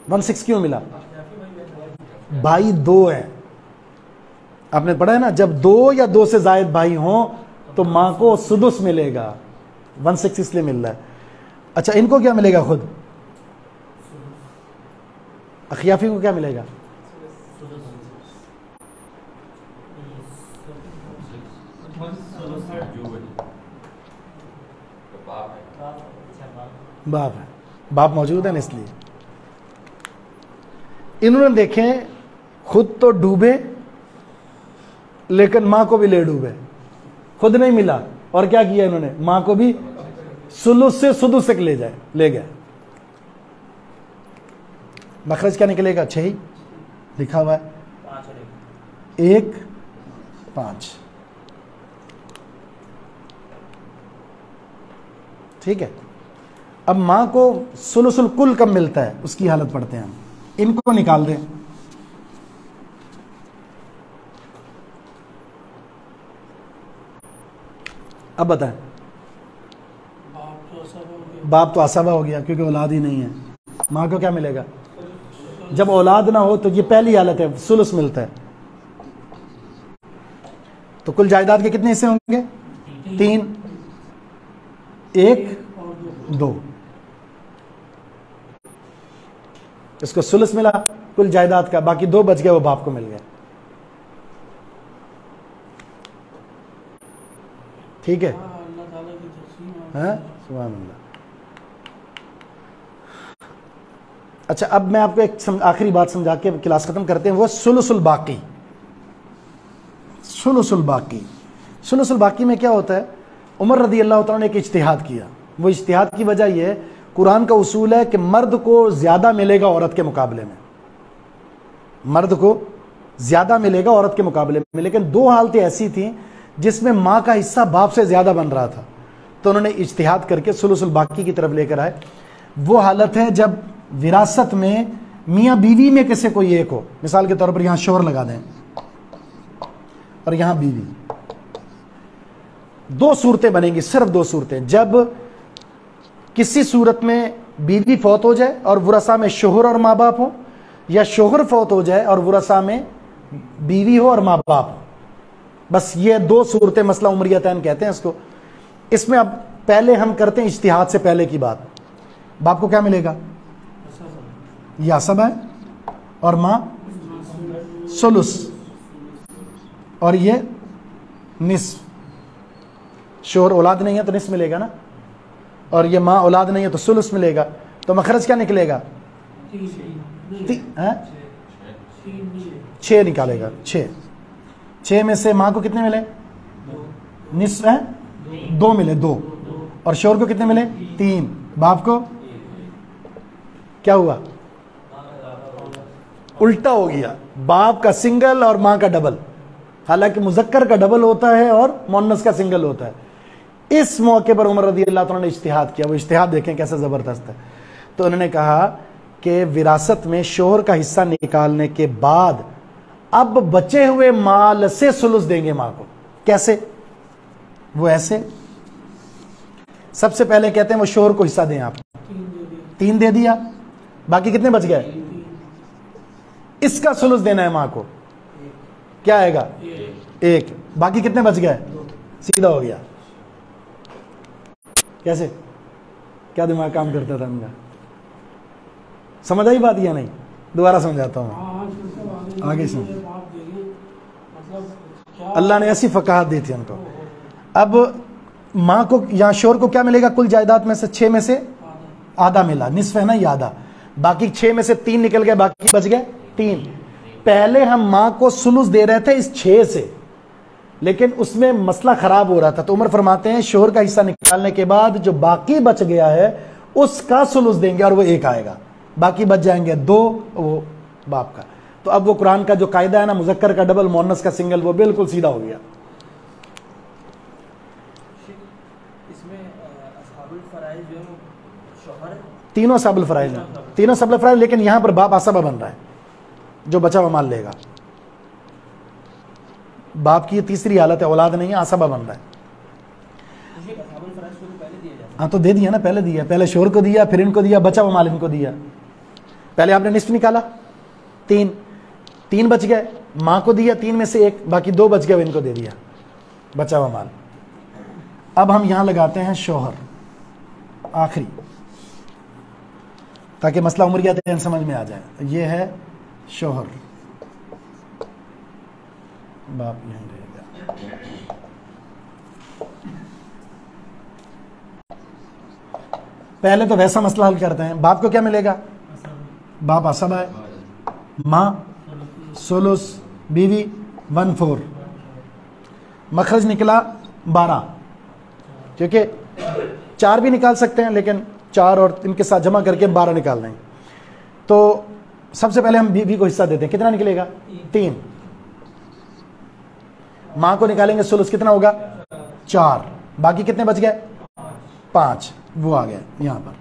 1/6 क्यों मिला? भाई 2 है, आपने पढ़ा है ना, जब 2 या 2 से जायद भाई हों तो मां को सुदुस मिलेगा। 1/6 इसलिए मिल रहा है। अच्छा, इनको क्या मिलेगा? खुद अखियाफी को क्या मिलेगा? बाप है, बाप मौजूद है ना, इसलिए इन्होंने देखें खुद तो डूबे लेकिन मां को भी ले डूबे। खुद नहीं मिला और क्या किया इन्होंने? मां को भी सुलुस से सुदुस तक ले गए। मखरज क्या निकलेगा? 6 ही लिखा हुआ है, 1 5। ठीक है। अब मां को सुलुसुल कुल कब मिलता है उसकी हालत पढ़ते हैं हम। इनको निकाल दें। अब बताएं। बाप तो आसाबा हो गया क्योंकि औलाद ही नहीं है। मां को क्या मिलेगा? जब औलाद ना हो तो ये पहली हालत है, सुलुस मिलता है। तो कुल जायदाद के कितने हिस्से होंगे? 3, 1, 2। इसको सुलुस मिला कुल जायदाद का, बाकी 2 बच गए, वो बाप को मिल गए। ठीक है? सुभान अल्लाह। अच्छा, अब मैं आपको एक आखिरी बात समझा के क्लास खत्म करते हैं। वो सुलुसुल बाकी। सुलुसुल बाकी, सुलुसुल बाकी में क्या होता है? उमर रदी अल्लाह तआला ने एक इज्तिहाद किया। वो इज्तिहाद की वजह यह है, कुरान का उसूल है कि मर्द को ज्यादा मिलेगा औरत के मुकाबले में, मर्द को ज्यादा मिलेगा औरत के मुकाबले में। लेकिन 2 हालतें ऐसी थी जिसमें मां का हिस्सा बाप से ज्यादा बन रहा था, तो उन्होंने इज्तिहाद करके सुलुसुल बाकी की तरफ लेकर आए। वो हालत है जब विरासत में मियां बीवी में किसी कोई एक हो, मिसाल के तौर पर यहां शोहर लगा दें और यहां बीवी। 2 सूरतें बनेंगी, सिर्फ 2 सूरतें। जब किसी सूरत में बीवी फौत हो जाए और वरसा में शोहर और माँ बाप हो, या शोहर फौत हो जाए और वरसा में बीवी हो और माँ बाप हो। बस ये 2 सूरतें, मसला उमरियतैन कहते हैं इसको। इसमें अब पहले हम करते हैं इज्तिहाद से पहले की बात। बाप को क्या मिलेगा? ये आसबा है और मां सुलुस, और ये निस्फ। शोहर औलाद नहीं है तो निस्फ मिलेगा ना, और ये मां औलाद नहीं है तो सुलुस मिलेगा। तो मखरज क्या निकलेगा? 6 निकालेगा। 6 में से मां को कितने मिले? निस्फ है, 2 मिले, 2। और शोहर को कितने मिले? 3। बाप को क्या हुआ? उल्टा हो गया, बाप का सिंगल और मां का डबल। हालांकि मुजक्कर का डबल होता है और मुअन्नस का सिंगल होता है। इस मौके पर उमर रज़ी अल्लाह तआला ने इज्तिहाद किया। वो इज्तिहाद देखें कैसा जबरदस्त है। तो उन्होंने कहा कि विरासत में शोहर का हिस्सा निकालने के बाद अब बचे हुए माल से सुलुस देंगे मां को। कैसे? वो ऐसे, सबसे पहले कहते हैं वो शोहर को हिस्सा दें आप। 3 दे दिया, बाकी कितने बच गए? इसका सुलुस देना है मां को, क्या आएगा? 1। बाकी कितने बच गए? सीधा हो गया। कैसे? क्या दिमाग काम करता था उनका? समझ आई बात या नहीं? दोबारा समझाता हूं, आगे सुन। अल्लाह ने ऐसी फकाहत दी थी उनको। अब मां को, यहां शोहर को क्या मिलेगा? कुल जायदाद में से 6 में से आधा मिला, निस्फ है ना, ये आधा। बाकी 6 में से 3 निकल गए, बाकी बच गए 3। पहले हम मां को सुलुस दे रहे थे इस 6 से, लेकिन उसमें मसला खराब हो रहा था, तो उमर फरमाते हैं शोहर का हिस्सा निकालने के बाद जो बाकी बच गया है उसका सुलुस देंगे और वो 1 आएगा, बाकी बच जाएंगे 2 वो बाप का। तो अब वो कुरान का जो कायदा है ना, मुजक्कर का डबल, मोनस का सिंगल, वो बिल्कुल सीधा हो गया। तीनों असहाबुल फराइज हैं, तीनों असहाबुल फराइज, लेकिन यहां पर बाप आसबा बन रहा है, जो बचा हुआ माल लेगा। बाप की तीसरी हालत है, औलाद नहीं है, आसबा बन रहा है। हाँ तो दे दिया ना, पहले दिया, पहले शोहर को दिया, फिर इनको दिया, बचा हुआ माल इनको दिया। पहले आपने निस्फ निकाला, 3 बच गए, मां को दिया 3 में से 1, बाकी 2 बच गए, इनको दे दिया, बचा हुआ माल। अब हम यहां लगाते हैं शोहर आखिरी, ताकि मसला उमरिया तैन समझ में आ जाए। ये है शोहर, बाप यहीं रहेगा। पहले तो वैसा मसला हल करते हैं। बाप को क्या मिलेगा? बाप असबा है, मां सुलुस, बीवी 1/4, मखरज निकला 12, क्योंकि 4 भी निकाल सकते हैं, लेकिन 4 और इनके साथ जमा करके 12 निकाल देंगे। तो सबसे पहले हम बीवी को हिस्सा देते हैं, कितना निकलेगा? 3। मां को निकालेंगे सुलुस, कितना होगा? 4, बाकी कितने बच गए? 5, वो आ गया यहां पर।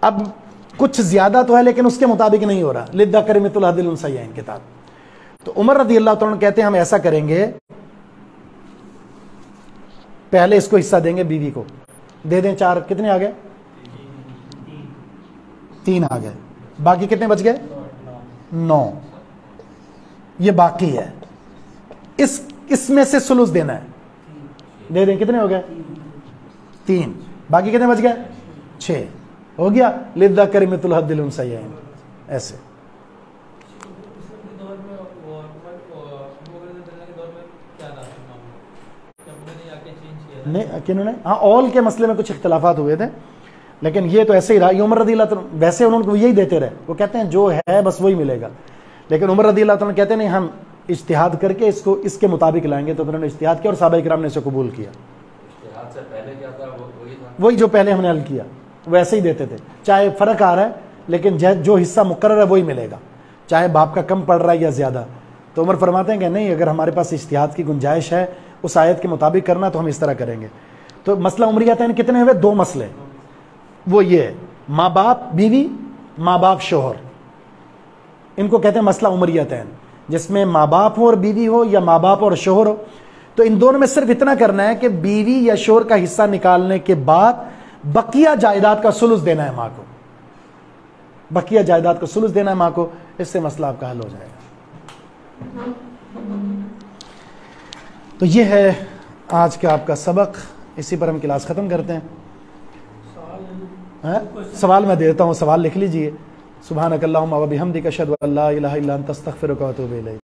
अब कुछ ज्यादा तो है, लेकिन उसके मुताबिक नहीं हो रहा, लिद्दकरि मिस्लु हज़्ज़िल उन्सयैन किताब। तो उमर रज़ियल्लाहु तआला कहते हैं हम ऐसा करेंगे, पहले इसको हिस्सा देंगे, बीवी को दे दें 4, कितने आ गए? 3 आ गए, बाकी कितने बच गए? 9। ये बाकी है, इसमें से सुलुस देना है, दे दें, कितने हो गए? 3, बाकी कितने बच गए? 6 हो गया। लिद्दकरि मिस्लु हज़्ज़िल उन्सयैन, ऐसे। नहीं किन्होंने, हाँ ऑल के मसले में कुछ इख्तिलाफात हुए थे, लेकिन ये तो ऐसे ही रहा। ये उमर रज़ियल्लाहु अन्हु वैसे उन्होंने यही देते रहे, वो कहते हैं जो है बस वही मिलेगा, लेकिन उमर रज़ियल्लाहु अन्हु कहते नहीं, हम इज्तिहाद करके इसको इसके मुताबिक लाएंगे। तो उन्होंने इज्तिहाद किया और सहाबा इकराम ने इसे कबूल किया। इज्तिहाद से पहले क्या था? वही था, वही जो पहले हमने हल किया, वैसे ही देते थे, चाहे फर्क आ रहा है, लेकिन जो हिस्सा मुकर्रर है वही मिलेगा, चाहे बाप का कम पड़ रहा है या ज्यादा। तो उमर फरमाते हैं कि नहीं, अगर हमारे पास इज्तिहाद की गुंजाइश है उस आयत के मुताबिक करना, तो हम इस तरह करेंगे। तो मसला उमरियतैन कितने हुए? 2 मसले, वो ये माँ बाप बीवी, माँ बाप शोहर, इनको कहते हैं मसला उमरियतैन, जिसमें माँ बाप हो और बीवी हो, या माँ बाप और शोहर हो। तो इन दोनों में सिर्फ इतना करना है कि बीवी या शोहर का हिस्सा निकालने के बाद बकिया जायदाद का सुलुस देना है माँ को, बकिया जायदाद का सुलुस देना है माँ को, इससे मसला आपका हल हो जाएगा। तो ये है आज का आपका सबक, इसी पर हम क्लास खत्म करते हैं। सवाल मैं देता हूँ, सवाल लिख लीजिए। सुब्हानकल्लाहुम्मा व बिहम्दिका अशहदु अल्ला इलाहा इल्ला अंता अस्तगफिरुका व अतूबु इलैक।